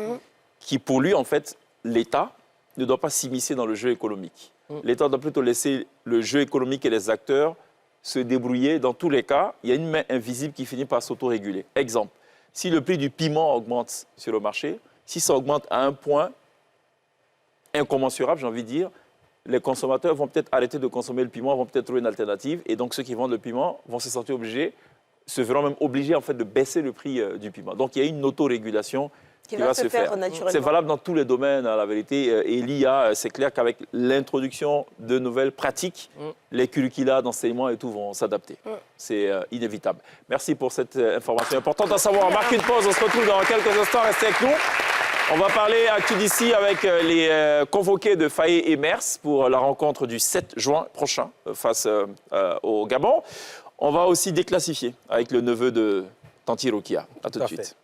qui pour lui, en fait, l'État ne doit pas s'immiscer dans le jeu économique. L'État doit plutôt laisser le jeu économique et les acteurs se débrouiller. Dans tous les cas, il y a une main invisible qui finit par s'autoréguler. Exemple, si le prix du piment augmente sur le marché, si ça augmente à un point incommensurable, j'ai envie de dire, les consommateurs vont peut-être arrêter de consommer le piment, vont peut-être trouver une alternative, et donc ceux qui vendent le piment vont se sentir obligés, se verront même obligés en fait de baisser le prix du piment. Donc il y a une autorégulation qui va se faire. naturellement. C'est valable dans tous les domaines, la vérité. Et l'IA, c'est clair qu'avec l'introduction de nouvelles pratiques, les curricula d'enseignement et tout vont s'adapter. C'est inévitable. Merci pour cette information importante à savoir. On marque une pause, on se retrouve dans quelques instants. Restez avec nous. On va parler Actu d'ici avec les convoqués de Faye et Mers pour la rencontre du 7 juin prochain face au Gabon. On va aussi déclassifier avec le neveu de Tanti Rokia. À tout de suite.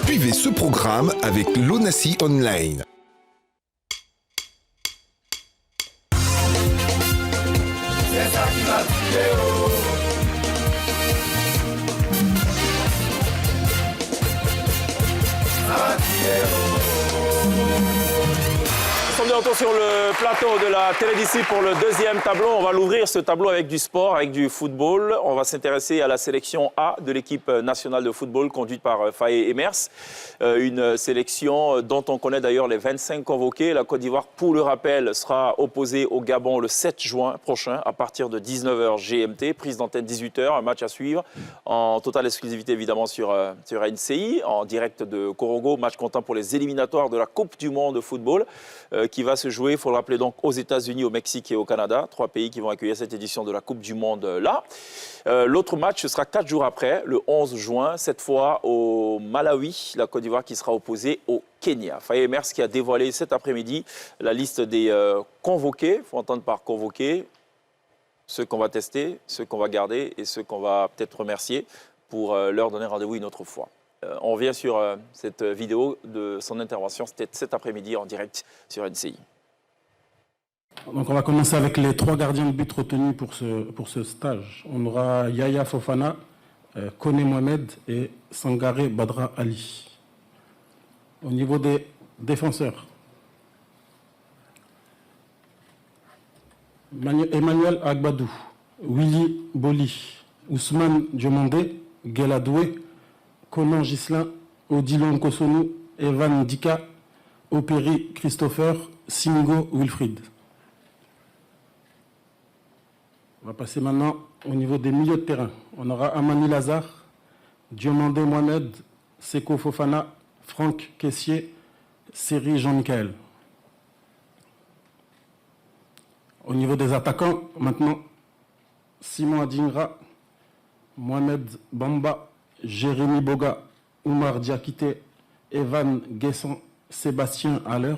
Suivez ce programme avec l'ONACI Online. Nous sommes de retour sur le plateau de la télé d'ici pour le deuxième tableau. On va l'ouvrir, ce tableau, avec du sport, avec du football. On va s'intéresser à la sélection A de l'équipe nationale de football conduite par Faye et Mers. Une sélection dont on connaît d'ailleurs les 25 convoqués. La Côte d'Ivoire, pour le rappel, sera opposée au Gabon le 7 juin prochain à partir de 19h GMT. Prise d'antenne 18h, un match à suivre en totale exclusivité évidemment sur NCI, en direct de Korogo. Match comptant pour les éliminatoires de la Coupe du Monde de football qui va se jouer, il faut le rappeler, donc aux États-Unis, au Mexique et au Canada. 3 pays qui vont accueillir cette édition de la Coupe du Monde là. L'autre match, ce sera 4 jours après, le 11 juin, cette fois au Malawi, la Côte d'Ivoire qui sera opposée au Kenya. Faye Mers qui a dévoilé cet après-midi la liste des convoqués, il faut entendre par convoqués, ceux qu'on va tester, ceux qu'on va garder et ceux qu'on va peut-être remercier pour leur donner rendez-vous une autre fois. On revient sur cette vidéo de son intervention, c'était cet après-midi en direct sur NCI. Donc on va commencer avec les 3 gardiens de but retenus pour ce stage. On aura Yaya Fofana, Kone Mohamed et Sangaré Badra Ali. Au niveau des défenseurs, Emmanuel Agbadou, Willy Boli, Ousmane Diomandé, Geladoué, Conan Gislain, Odilon Kosonou, Evan Dika, Opéry Christopher, Singo Wilfried. On va passer maintenant au niveau des milieux de terrain. On aura Amani Lazare, Diomandé Mohamed, Seko Fofana, Franck Caissier, Seri Jean-Michel. Au niveau des attaquants, maintenant, Simon Adingra, Mohamed Bamba, Jérémy Boga, Oumar Diakité, Evan Guesson, Sébastien Haller,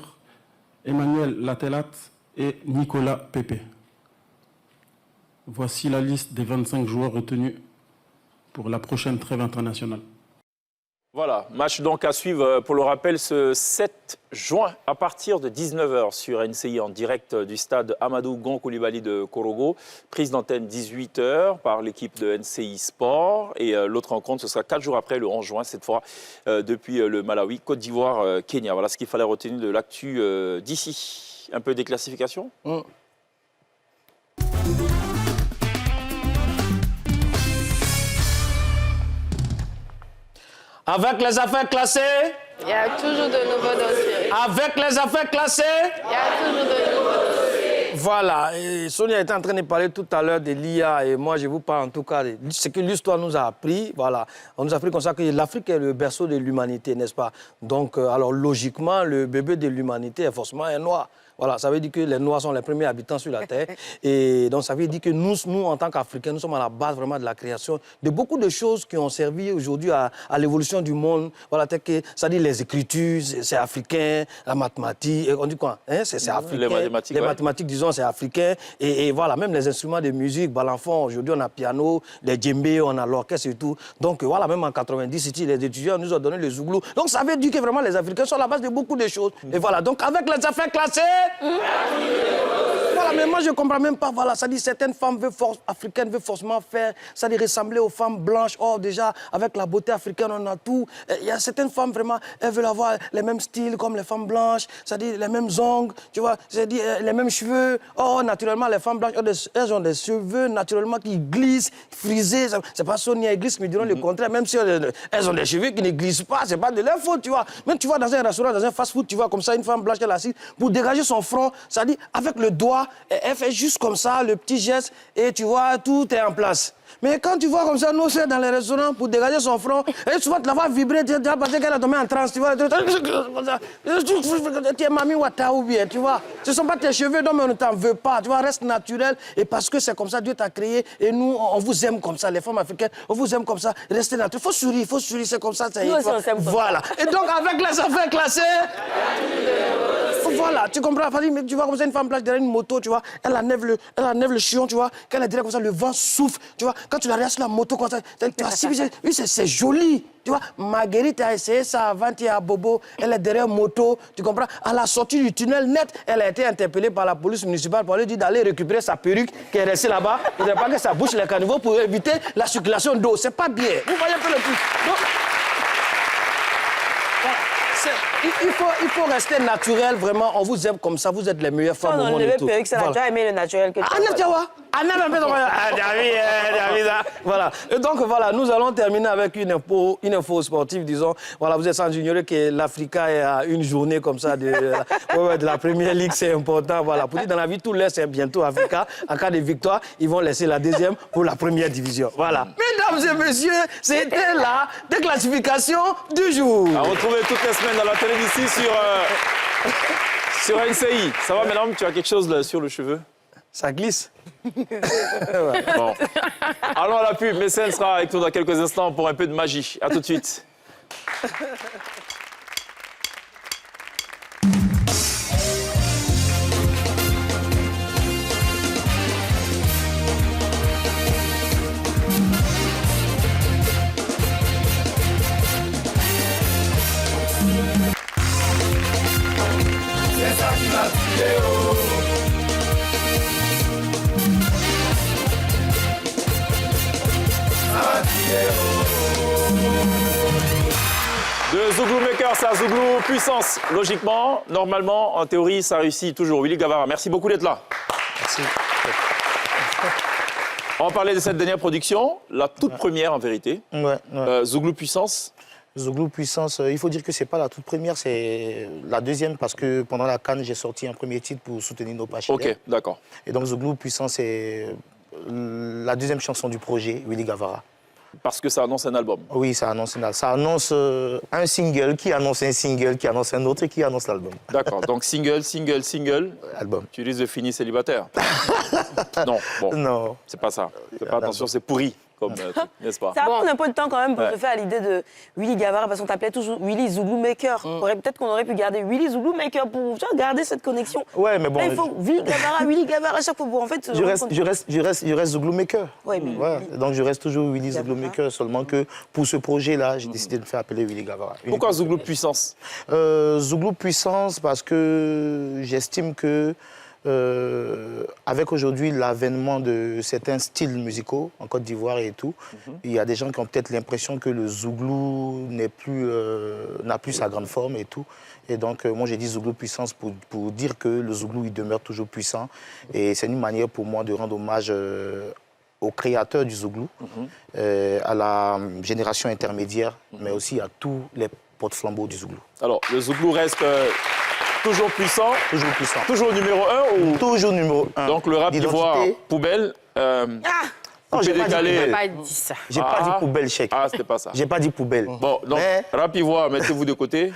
Emmanuel Latelat et Nicolas Pépé. Voici la liste des 25 joueurs retenus pour la prochaine trêve internationale. Voilà, match donc à suivre pour le rappel ce 7 juin à partir de 19h sur NCI en direct du stade Amadou Gon Coulibaly de Korogo. Prise d'antenne 18h par l'équipe de NCI Sport et l'autre rencontre ce sera 4 jours après le 11 juin cette fois depuis le Malawi, Côte d'Ivoire, Kenya. Voilà ce qu'il fallait retenir de l'actu d'ici. Un peu des classifications. Avec les affaires classées, il y a toujours de nouveaux dossiers. Avec les affaires classées, il y a toujours de nouveaux dossiers. Voilà, et Sonia était en train de parler tout à l'heure de l'IA et moi je vous parle en tout cas de ce que l'histoire nous a appris. Voilà, on nous a appris comme ça que l'Afrique est le berceau de l'humanité, n'est-ce pas? Donc, alors logiquement, le bébé de l'humanité est forcément un noir. Voilà, ça veut dire que les Noirs sont les premiers habitants sur la Terre. Et donc, ça veut dire que nous en tant qu'Africains, nous sommes à la base vraiment de la création de beaucoup de choses qui ont servi aujourd'hui à l'évolution du monde. Voilà, ça dit les écritures, c'est africain, la mathématique, on dit quoi hein? C'est africain. Les mathématiques, disons, c'est africain. Et voilà, même les instruments de musique, l'enfant, aujourd'hui, on a piano, les djembés, on a l'orchestre et tout. Donc, voilà, même en 90, les étudiants nous ont donné le zouglou. Donc, ça veut dire que vraiment, les Africains sont à la base de beaucoup de choses. Et voilà, donc, avec les affaires classées, voilà, mais moi je ne comprends même pas. Voilà, ça dit certaines femmes africaines veulent forcément faire, ça dit ressembler aux femmes blanches. Or, déjà, avec la beauté africaine, on a tout. Il y a certaines femmes vraiment, elles veulent avoir les mêmes styles comme les femmes blanches, ça dit les mêmes ongles, tu vois, ça dit les mêmes cheveux. Or, naturellement, les femmes blanches, elles ont des cheveux naturellement qui glissent, frisés. C'est pas Sonia Église qui me diront le contraire, même si elles ont des cheveux qui ne glissent pas, c'est pas de leur faute, tu vois. Même tu vois dans un restaurant, dans un fast-food, tu vois comme ça, une femme blanche, elle est assise, pour dégager son front, ça dit avec le doigt, elle fait juste comme ça, le petit geste, et tu vois, tout est en place. Mais quand tu vois comme ça, nous, c'est dans les restaurants, pour dégager son front, et souvent, tu la vois vibrer, tu vas penser qu'elle a tombé en transe, tu vois. Tu es Mami Wata ou bien, tu vois. Ce ne sont pas tes cheveux, donc on ne t'en veut pas, tu vois, reste naturel. Et parce que c'est comme ça, Dieu t'a créé, et nous, on vous aime comme ça, les femmes africaines, on vous aime comme ça, restez naturel. Il faut sourire, c'est comme ça. Voilà. Et donc, avec les affaires classées, voilà, tu comprends, mais tu vois comme ça, une femme blanche derrière une moto, tu vois, elle enlève le chion, tu vois, quand elle est derrière comme ça, le vent souffle, tu vois, quand tu la regardes sur la moto comme ça, oui, c'est joli, tu vois. Marguerite a essayé ça avant, tu es à Bobo, elle est derrière moto, tu comprends, à la sortie du tunnel net, elle a été interpellée par la police municipale pour lui dire d'aller récupérer sa perruque qui est restée là-bas, il ne faut pas que ça bouche les caniveaux pour éviter la circulation d'eau, c'est pas bien, vous voyez un peu le truc. Donc, il faut rester naturel, vraiment. On vous aime comme ça, vous êtes les meilleures femmes au monde. Ça n'a déjà aimé le naturel que tu Voilà. Et donc, voilà, nous allons terminer avec une info sportive, disons. Voilà, vous êtes sans ignorer que l'Africa est à une journée comme ça de la Première Ligue, c'est important. Voilà. Pour dire, dans la vie, tout l'Est, c'est bientôt Africa. En cas de victoire, ils vont laisser la deuxième pour la première division. Voilà. Mesdames et messieurs, c'était la déclassification du jour. À retrouver toutes les semaines dans la télévision sur NCI. Ça va, madame, tu as quelque chose là, sur le cheveu? Ça glisse. Bon. Allons à la pub. Mécène sera avec nous dans quelques instants pour un peu de magie. À tout de suite. De Zouglou Makers à Zouglou Puissance, logiquement, normalement, en théorie, ça réussit toujours. Willy Gavara, merci beaucoup d'être là. Merci. On va parler de cette dernière production, la toute première en vérité. Zouglou Puissance. Zouglou Puissance, il faut dire que ce n'est pas la toute première, c'est la deuxième parce que pendant la CAN, j'ai sorti un premier titre pour soutenir nos paches. Ok, d'accord. Et donc Zouglou Puissance, c'est la deuxième chanson du projet, Willy Gavara. Parce que ça annonce un album. Oui, ça annonce un album. Ça annonce un single, qui annonce un single, qui annonce un autre et qui annonce l'album. D'accord, donc single. Album. Tu risques de finir célibataire. Non, bon. Non. C'est pas ça. Fais pas attention, c'est pourri, comme n'est-ce pas? Ça va prendre un peu de temps quand même pour se faire à l'idée de Willy Gavara, parce qu'on t'appelait toujours Willy Zouglou Maker. Peut-être qu'on aurait pu garder Willy Zouglou Maker pour garder cette connexion. Ouais, mais bon. Là, il faut Willy Gavara à chaque fois pour en fait. Je reste Zouglou Maker. Ouais, mais ouais. Donc je reste toujours Willy Zouglou Maker, seulement que pour ce projet-là, j'ai décidé de me faire appeler Willy Gavara. Pourquoi Zouglou Puissance? Zouglou Puissance parce que j'estime que avec aujourd'hui l'avènement de certains styles musicaux en Côte d'Ivoire et tout, il y a des gens qui ont peut-être l'impression que le Zouglou n'a plus sa grande forme et tout. Et donc moi j'ai dit Zouglou Puissance pour dire que le Zouglou il demeure toujours puissant. Et c'est une manière pour moi de rendre hommage aux créateurs du Zouglou, à la génération intermédiaire, mais aussi à tous les porte-flambeaux du Zouglou. Alors le Zouglou reste... toujours puissant. Toujours puissant. Toujours numéro 1 ou... Toujours numéro 1. Donc le rap ivoire, poubelle. Non, j'ai décalé. pas dit ça. J'ai pas dit poubelle, chèque. Ah, c'était pas ça. J'ai pas dit poubelle. Bon, donc rap ivoire, mettez-vous de côté.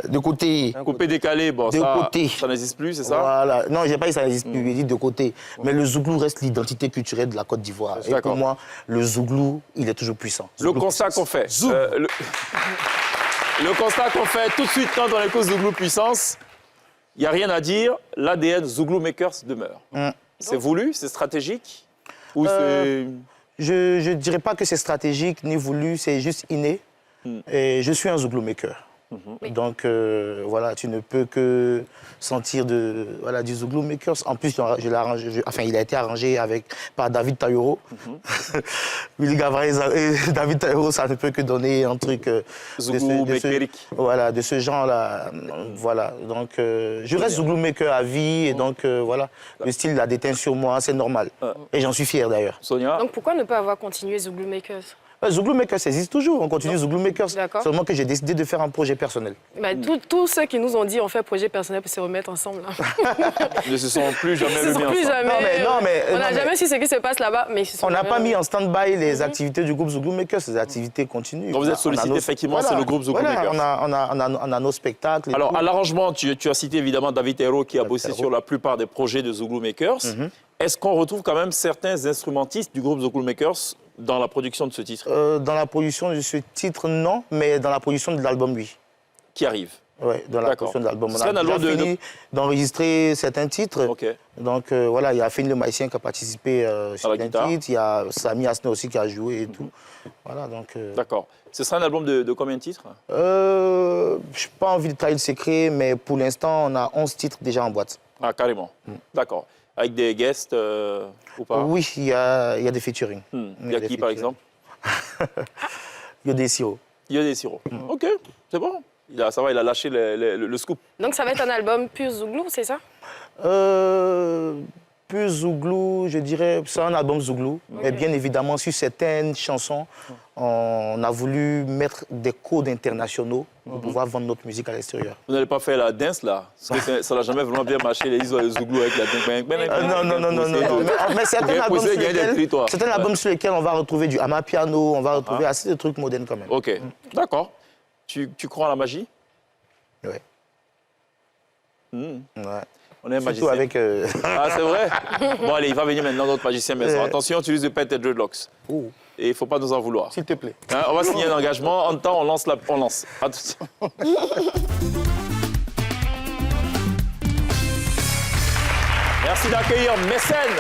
De côté. Coupé décalé, bon, de côté. Ça n'existe plus, c'est ça? Voilà. Non, j'ai pas dit ça n'existe plus, j'ai dit de côté. Mais le Zouglou reste l'identité culturelle de la Côte d'Ivoire. Et pour moi, le Zouglou, il est toujours puissant. Le constat qu'on fait. Le constat qu'on fait tout de suite quand on écoute Zouglou Puissance, il n'y a rien à dire, l'ADN Zouglou Makers demeure. C'est voulu, c'est stratégique ou c'est... Je ne dirais pas que c'est stratégique ni voulu, c'est juste inné. Et je suis un Zouglou Maker. Donc voilà, tu ne peux que sentir du Zouglou Makers. En plus, il a été arrangé par David Taïro. Willy Gavara et David Taïro, ça ne peut que donner un truc de ce genre-là. Voilà, donc je reste Zouglou Maker à vie et donc voilà, le style l'a déteint sur moi, c'est normal. Et j'en suis fier d'ailleurs. Sonia? Donc pourquoi ne pas avoir continué Zouglou Makers? Zouglou Makers existe toujours, on continue Zouglou Makers. Seulement que j'ai décidé de faire un projet personnel. Bah, tous ceux qui nous ont dit on fait projet personnel pour se remettre ensemble. Ils ne se sont plus jamais remis ensemble. On n'a jamais su ce qui se passe là-bas. On n'a pas mis en stand-by les activités du groupe Zouglou Makers, les activités continuent. Donc vous êtes sollicité, effectivement, c'est le groupe Zouglou Makers. On a nos spectacles. Alors, à l'arrangement, tu as cité évidemment David Taïro qui a bossé sur la plupart des projets de Zouglou Makers. Est-ce qu'on retrouve quand même certains instrumentistes du groupe Zouglou Makers dans la production de ce titre? Dans la production de ce titre, non, mais dans la production de l'album, oui. Qui arrive? Oui, dans la production de l'album. On a déjà fini d'enregistrer certains titres. Donc voilà, il y a Féni le Maïsien qui a participé sur certains titres. Il y a Sami Asne aussi qui a joué et tout. Voilà, donc... D'accord. Ce sera un album de combien de titres? Je n'ai pas envie de trahir le secret, mais pour l'instant, on a 11 titres déjà en boîte. Ah, carrément. D'accord. Avec des guests ou pas? Oui, il y a des featuring. Il y a qui, par exemple? Yodé Siro. Yodé Siro. Ok, c'est bon. Ça va, il a lâché le scoop. Donc ça va être un album pur Zouglou, c'est ça? Pur Zouglou, je dirais, c'est un album Zouglou. Mais bien évidemment, sur certaines chansons, on a voulu mettre des codes internationaux pour pouvoir vendre notre musique à l'extérieur. Vous n'allez pas faire la dance, là? Parce que ça n'a jamais vraiment bien marché, les histoires de Zouglou avec la dance. Non. Mais c'est un album sur lequel on va retrouver du amapiano, on va retrouver assez de trucs modernes quand même. Ok, d'accord. Tu crois en la magie? Oui. Ouais. On est un surtout magicien. Avec... Ah, c'est vrai? Bon, allez, il va venir maintenant notre magicien maison. Attention, tu risques de perdre tes dreadlocks. Et il ne faut pas nous en vouloir. S'il te plaît. Hein, on va signer un engagement. En même temps, on lance. À tout de suite. Merci d'accueillir Mécène.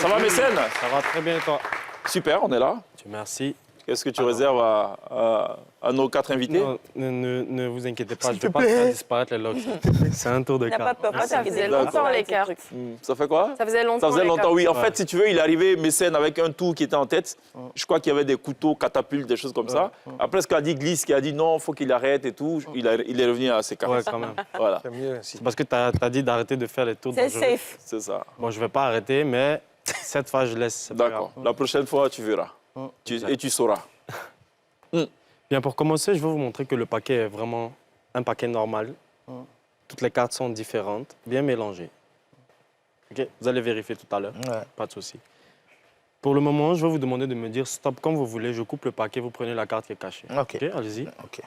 Ça va, Mécène? Ça va très bien, toi. Super, on est là. Merci. Qu'est-ce que tu réserves à nos 4 invités? Non, ne vous inquiétez pas, je ne vais pas faire disparaître les locks. C'est un tour de Il n'a carte. pas peur. Ça faisait longtemps, les cartes. Ça fait quoi? Ça faisait longtemps. Ça faisait les longtemps, cartes. oui. En fait, si tu veux, il est arrivé mécène avec un tour qui était en tête. Je crois qu'il y avait des couteaux, catapultes, des choses comme ça. Après, ce qu'a dit Glisse, qui a dit non, il faut qu'il arrête et tout, il est revenu à ses cartes. Ouais, quand même. Voilà. C'est mieux ainsi. Parce que tu as dit d'arrêter de faire les tours C'est dangereux. safe. C'est ça. Bon, je ne vais pas arrêter, mais cette fois, je laisse. c'est pas D'accord. grave. La prochaine fois, tu verras. Et tu sauras. Bien, pour commencer, je vais vous montrer que le paquet est vraiment un paquet normal. Toutes les cartes sont différentes, bien mélangées. Ok. Vous allez vérifier tout à l'heure, pas de souci. Pour le moment, je vais vous demander de me dire stop comme vous voulez. Je coupe le paquet, vous prenez la carte qui est cachée. Ok. Allez-y. Ok.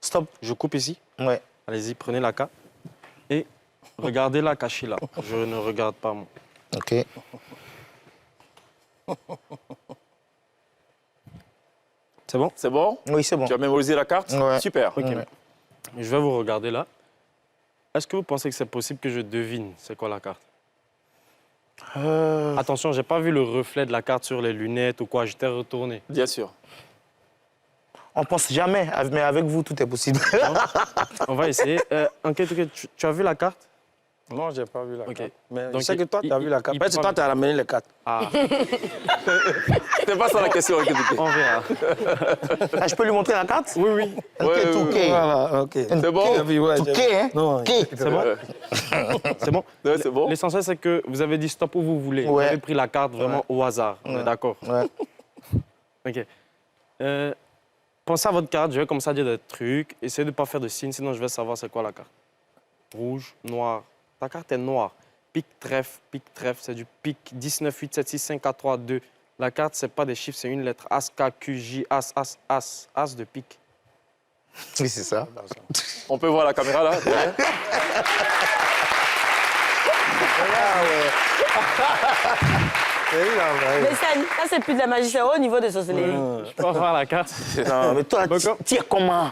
Stop, je coupe ici. Ouais. Allez-y, prenez la carte. Et regardez-la cachée là. Je ne regarde pas, moi. Ok. C'est bon? C'est bon? Oui, c'est bon. Tu as mémorisé la carte? Ouais. Super. Ok. Je vais vous regarder là. Est-ce que vous pensez que c'est possible que je devine c'est quoi la carte? Attention, j'ai pas vu le reflet de la carte sur les lunettes ou quoi. J'étais retourné. Bien sûr. On pense jamais, mais avec vous, tout est possible. On va essayer. Tu as vu la carte? Non, je n'ai pas vu la Ok. carte. Mais Donc, je sais que toi, tu as vu la carte. il Peut-être que prend- toi, tu as ramené les cartes. Ah, C'est pas ça la question. on verra. Ah, je peux lui montrer la carte? Oui, oui. Ouais, Touquet. Voilà, ok. C'est bon? Touquet, hein? Non, Touquet. C'est bon? C'est bon? Ouais, c'est bon. L'essentiel, c'est que vous avez dit stop où vous voulez. Vous Ouais. avez pris la carte vraiment au hasard. On est d'accord? Ouais. OK. Pensez à votre carte. Je vais comme ça dire des trucs. Essayez de ne pas faire de signes, sinon je vais savoir c'est quoi la carte. Rouge, noir. Ta carte est noire. Pique, trèfle, c'est du pique. 19, 8, 7, 6, 5, 4, 3, 2. La carte, c'est pas des chiffres, c'est une lettre. As, K, Q, J, As, As, As. As de pique. Oui, c'est ça. On peut voir la caméra là derrière. Mais ça, c'est plus de la magie, c'est au niveau de sorcellerie. Je peux voir la carte? Non, mais toi, tire comment?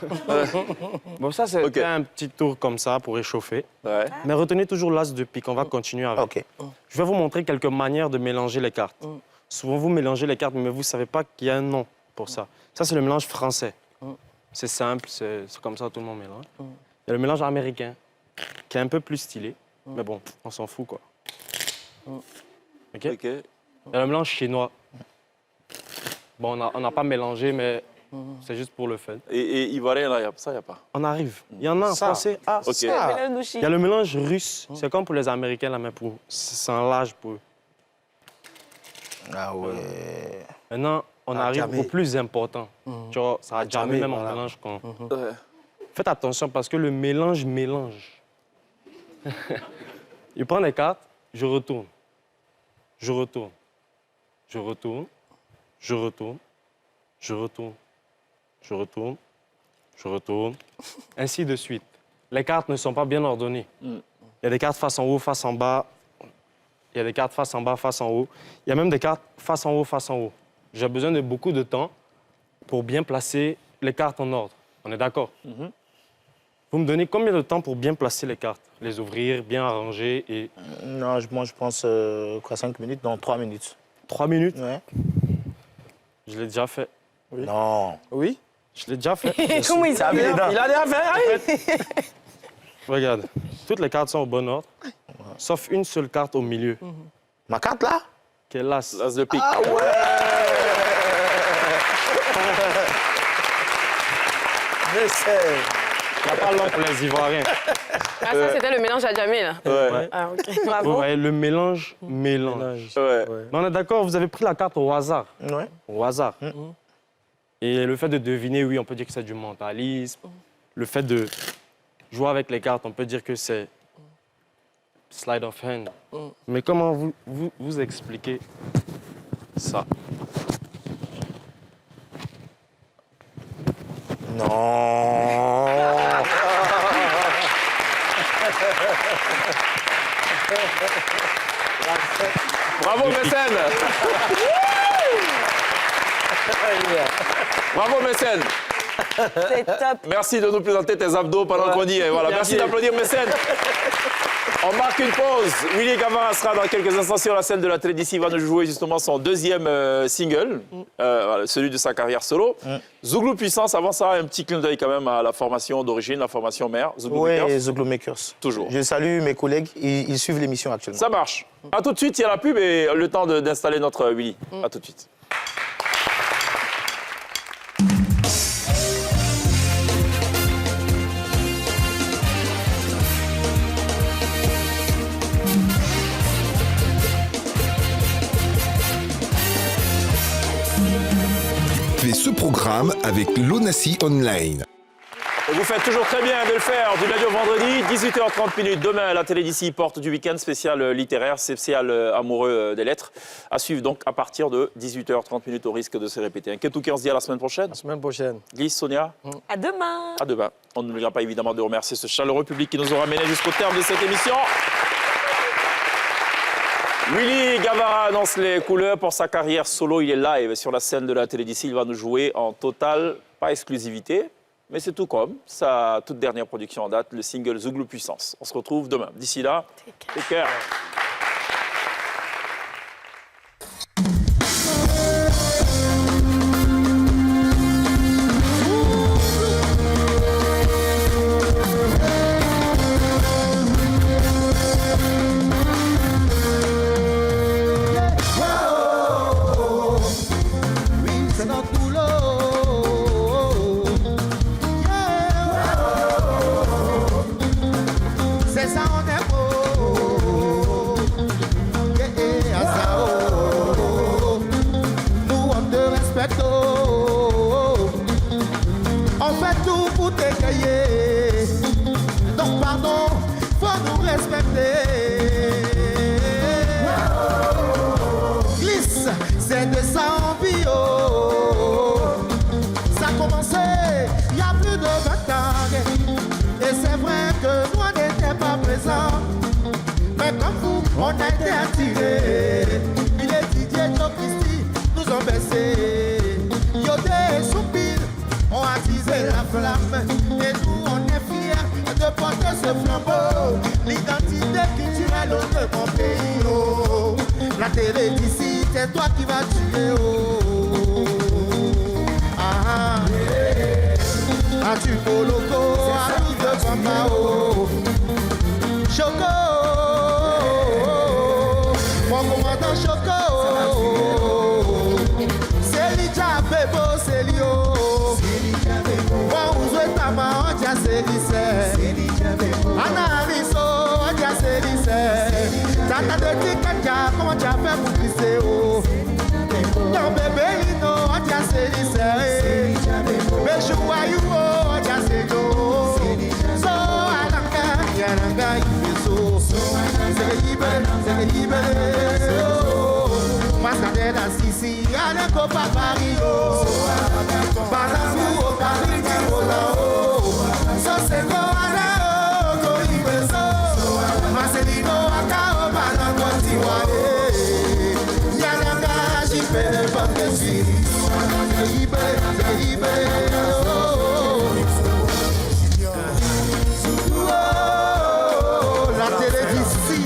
Bon, ça, c'est Ok. un petit tour comme ça pour échauffer. Ouais. Mais retenez toujours l'as de pique. On va continuer avec. Ok. Je vais vous montrer quelques manières de mélanger les cartes. Souvent, vous mélangez les cartes, mais vous ne savez pas qu'il y a un nom pour ça. Ça, c'est le mélange français. C'est simple, c'est comme ça que tout le monde mélange. Il y a le mélange américain, qui est un peu plus stylé. Mais bon, on s'en fout, quoi. OK? Ok. Il y a le mélange chinois. Bon, on n'a pas mélangé, mais c'est juste pour le fun. Et ivoirien là, ça, il n'y a pas. On arrive. Il y en a en Ça. français. Ah, Ok. ça. Il y a le mélange russe. C'est comme pour les Américains, là, mais c'est un large pour eux. Ah ouais. Maintenant, on Ah, arrive jamais. au plus important. Tu vois, ça a jamais même en voilà. mélange quand... Ouais. Faites attention parce que le mélange mélange. Je prends les cartes, je retourne. Je retourne. Je retourne. Je retourne. Je retourne. Je retourne. Je retourne. Ainsi de suite. Les cartes ne sont pas bien ordonnées. Il y a des cartes face en haut, face en bas. Il y a des cartes face en bas, face en haut. Il y a même des cartes face en haut, face en haut. J'ai besoin de beaucoup de temps pour bien placer les cartes en ordre. On est d'accord? Vous me donnez combien de temps pour bien placer les cartes? Les ouvrir, bien arranger et... Non, moi, je pense, quoi, 5 minutes? Non, 3 minutes. 3 minutes? Ouais. Je l'ai déjà fait. Non. Oui? Je l'ai déjà fait. Comment il Ça avait les dents. Il a déjà fait. Regarde, toutes les cartes sont au bon ordre, sauf une seule carte au milieu, Ma carte, là? qui est l'as. L'as de pique. Je sais. Il n'y a pas long pour les Ivoiriens. Ah, ça, c'était le mélange à jamais, là. Ouais. Ah, OK. Vous Bravo. voyez, le mélange mélange. Ouais. Mais on est d'accord, vous avez pris la carte au hasard. Ouais. Au hasard. Et le fait de deviner, oui, on peut dire que c'est du mentalisme. Le fait de jouer avec les cartes, on peut dire que c'est slide of hand. Mais comment vous expliquez ça? Non. Bravo, mécène. Bravo, mécène. C'est top. Merci de nous présenter tes abdos pendant qu'on y est. Voilà. Merci d'applaudir mécène. On marque une pause. Willy Gavara sera dans quelques instants sur la scène de la télé d'ici. Il va nous jouer justement son deuxième single, celui de sa carrière solo. Zouglou Puissance, avant ça, un petit clin d'œil quand même à la formation d'origine, la formation mère. Oui, Zouglou Makers. Toujours. Je salue mes collègues, ils suivent l'émission actuellement. Ça marche. À tout de suite, il y a la pub et le temps d'installer notre Willy. À tout de suite. Fait ce programme avec l'Onassi Online. Et vous faites toujours très bien de le faire du lundi au vendredi, 18h30. Demain, la télé d'ici, porte du week-end spécial littéraire, spécial amoureux des lettres. À suivre donc à partir de 18h30 au risque de se répéter. Ketouké, on se dit à la semaine prochaine. La semaine prochaine. Glisse, Sonia. À demain. À demain. On n'oubliera pas évidemment de remercier ce chaleureux public qui nous aura mené jusqu'au terme de cette émission. Willy Gavara annonce les couleurs pour sa carrière solo. Il est live sur la scène de la télé d'ici. Il va nous jouer en totale, pas exclusivité, mais c'est tout comme sa toute dernière production en date, le single Zouglou Puissance. On se retrouve demain. D'ici là, take care. On a été attirés, il est Didier Jokisti, nous ont baissé. Yodé et Soupil ont attisé la flamme. Et nous on est fiers de porter ce flambeau. L'identité culturelle de mon pays. Oh. La télé d'ici, c'est toi qui vas tuer. Oh. Ah, ah. As-tu beau loco, à tout de Bambao. Choco. Mon commandant Choco, c'est l'Idja Bebo, c'est Lio. Bon, vous êtes à ma honte, c'est l'Issé. Analiso, c'est l'Issé. Tata de Tikaka, comment tu as fait pour glisser? Ton bébé Lino, c'est l'Issé. Béchouayou, c'est l'Io. So, Alanga, Yananga, Ibeso. C'est libéré, Mascadé la Sissi, Aleko Papario, Banamou au Paris, Tirolao, Sosego Alao, Koribeso, Marcelino Akao, Banango Tiwale, Yananga, Jipé, Bangesi, c'est libéré, la télé d'ici.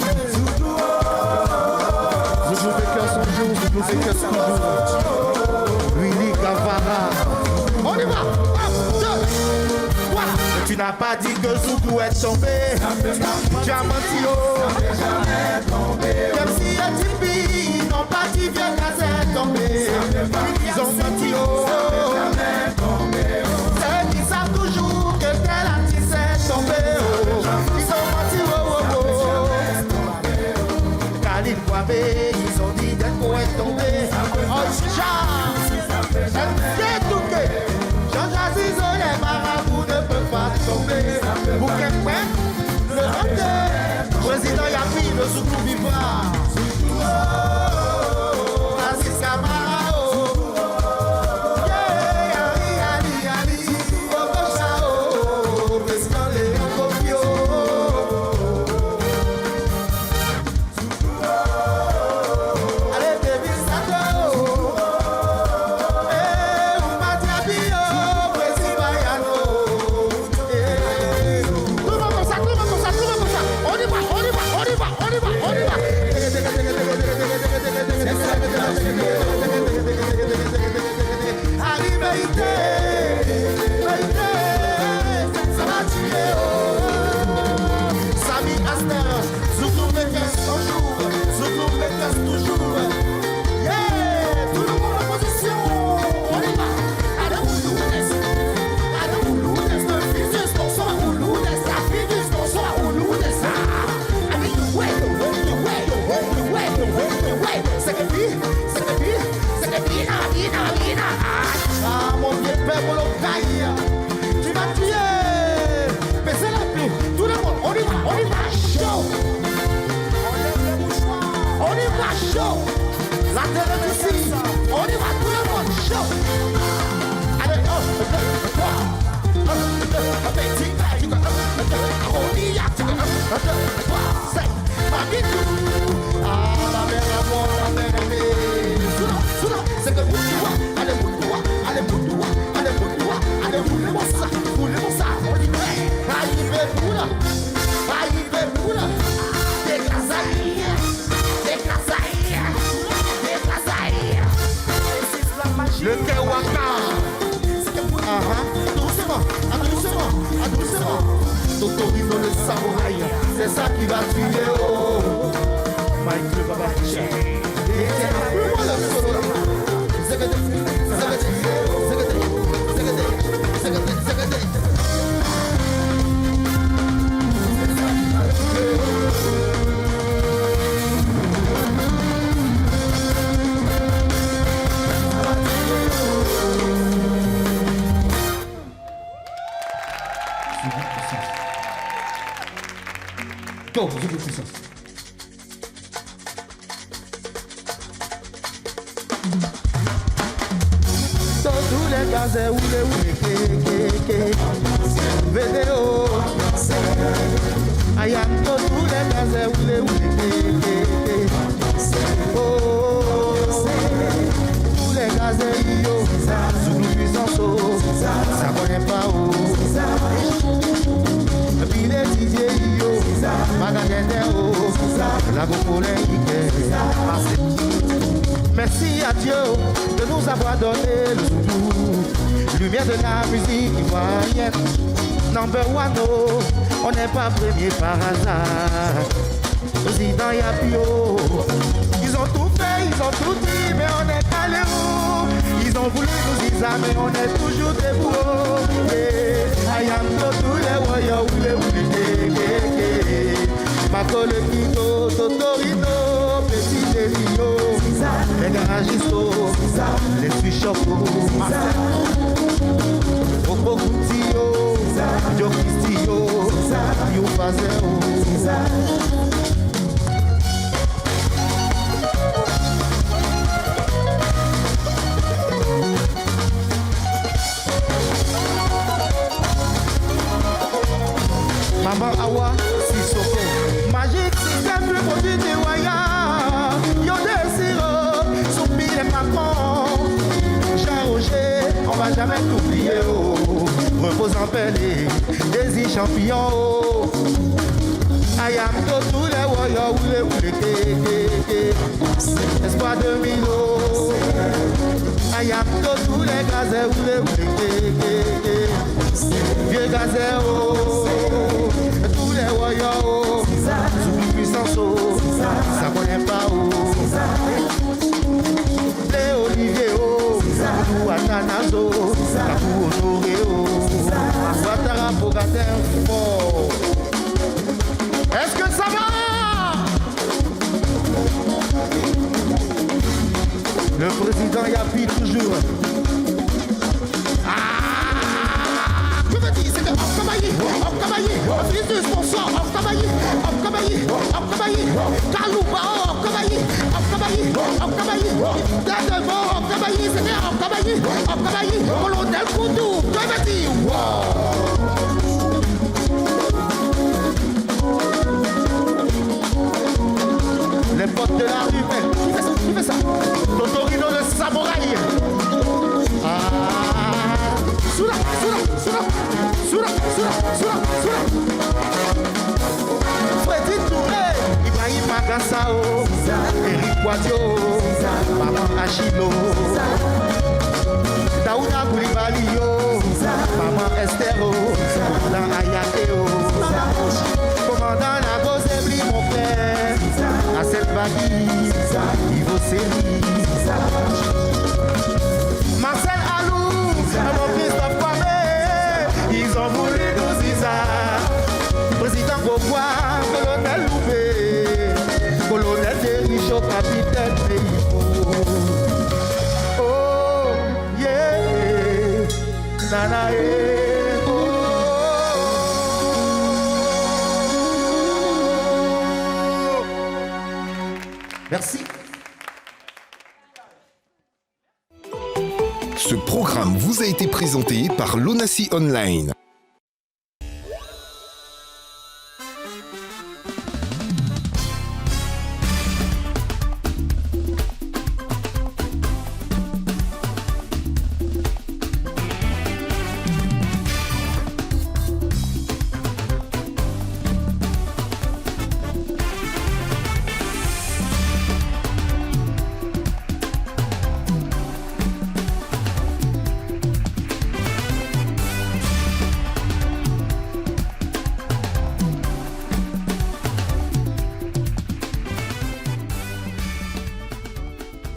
Willy Gavara. On y va. Tu n'as pas dit que Zouglou est tombé. Tu as menti, oh. Même si les tipis n'ont pas dit viens qu'à tombé. Ils ont menti, oh. C'est qu'ils savent toujours que tel artiste est tombé, oh. Ils ont menti, oh, oh, oh. Khalid Kouabé, ils ont dit d'être est tombé. Oh, Ketouké, Jean-Jacques les marabouts ne peuvent pas tomber. Bouquet, le renté, président Yapi, le Zouglou vivra. Aziz Kamara, Ah, mon vieux père Molokai, tu m'as tué. Baissez la pluie, tout le monde, on y va chaud. On y va chaud. La terre est ici, on y va tout le monde chaud. Allez, 1, 2, 3. 1, 2, petit bail, 1, 2, on y a, 1, 2, 3, 5, Mabitou. Ah, la mère à moi, la mère aimée. Soula, c'est que vous tu vois, allez, vous tu vois, allez, vous tu vois, allez, vous tu vois, allez, roulez-moi ça, on y va. Arrivez-vous là, déclasaïe. Le Kewaka. Doucement. Totorino le samouraï, c'est ça qui va tuer. Oh, Michael Babache. Et c'est moi le solo là. Go, give it puissance. Dans tous les gazets où les vidéo. I am dans tous les gazets où les oh, tous les gazets yo, sous nous puissance ça connaît pas oh. Puis les Didier yo, Magadene oh, la Gopolé merci à Dieu de nous avoir donné le Zoulou, lumière de la musique ivoirienne. Number one, oh, on n'est pas premier par hasard. Président Yapio, ils ont tout fait, ils ont tout dit, mais on est allé où? Ils ont voulu nous examiner, on est toujours debout. I am tous les voyants, Macole Kito, Totorino, Petit Delio, les garagistos, les Suichopos, Opo Koutio, Joe Christio, You Fazeo. Maman Awa, Sissoko, magique système le produit des Waya, Yo Desiro, Soupi les Macron, Jean Roger, on va jamais t'oublier, oh. Repose en paix les Désir champion, oh. Ayam to tous les Waya, oulé, Espoir 2000, oh. Ayam to tous les gazets, oulé, Vieux gazet, oh. Tous les voyants, sous puissance, ça connaît pas où. Les Olivier, tout Atanazo, tout Honoré, Ouattara, Bogater, fort. Est-ce que ça va? Le président Yapi toujours. Les potes de la rue, qui fait ça? Totorino le samouraï. Soula. Freddy Touré, Ibrahim Magassao, Eric Guadio, Maman Achilo, Daouda Koulibaly, Maman Estero, Commandant Ayateo, Commandant Lagosebli, mon frère, Asset Bagui, Ivo Séri, Marcel Alou, mon Christophe Kwame, ils ont voulu nous isa. Président Beauvoir, colonel Loubé, colonel Derichot, capitaine Peipo. Oh, nana, eh, oh. Merci. Ce programme vous a été présenté par l'ONACI Online.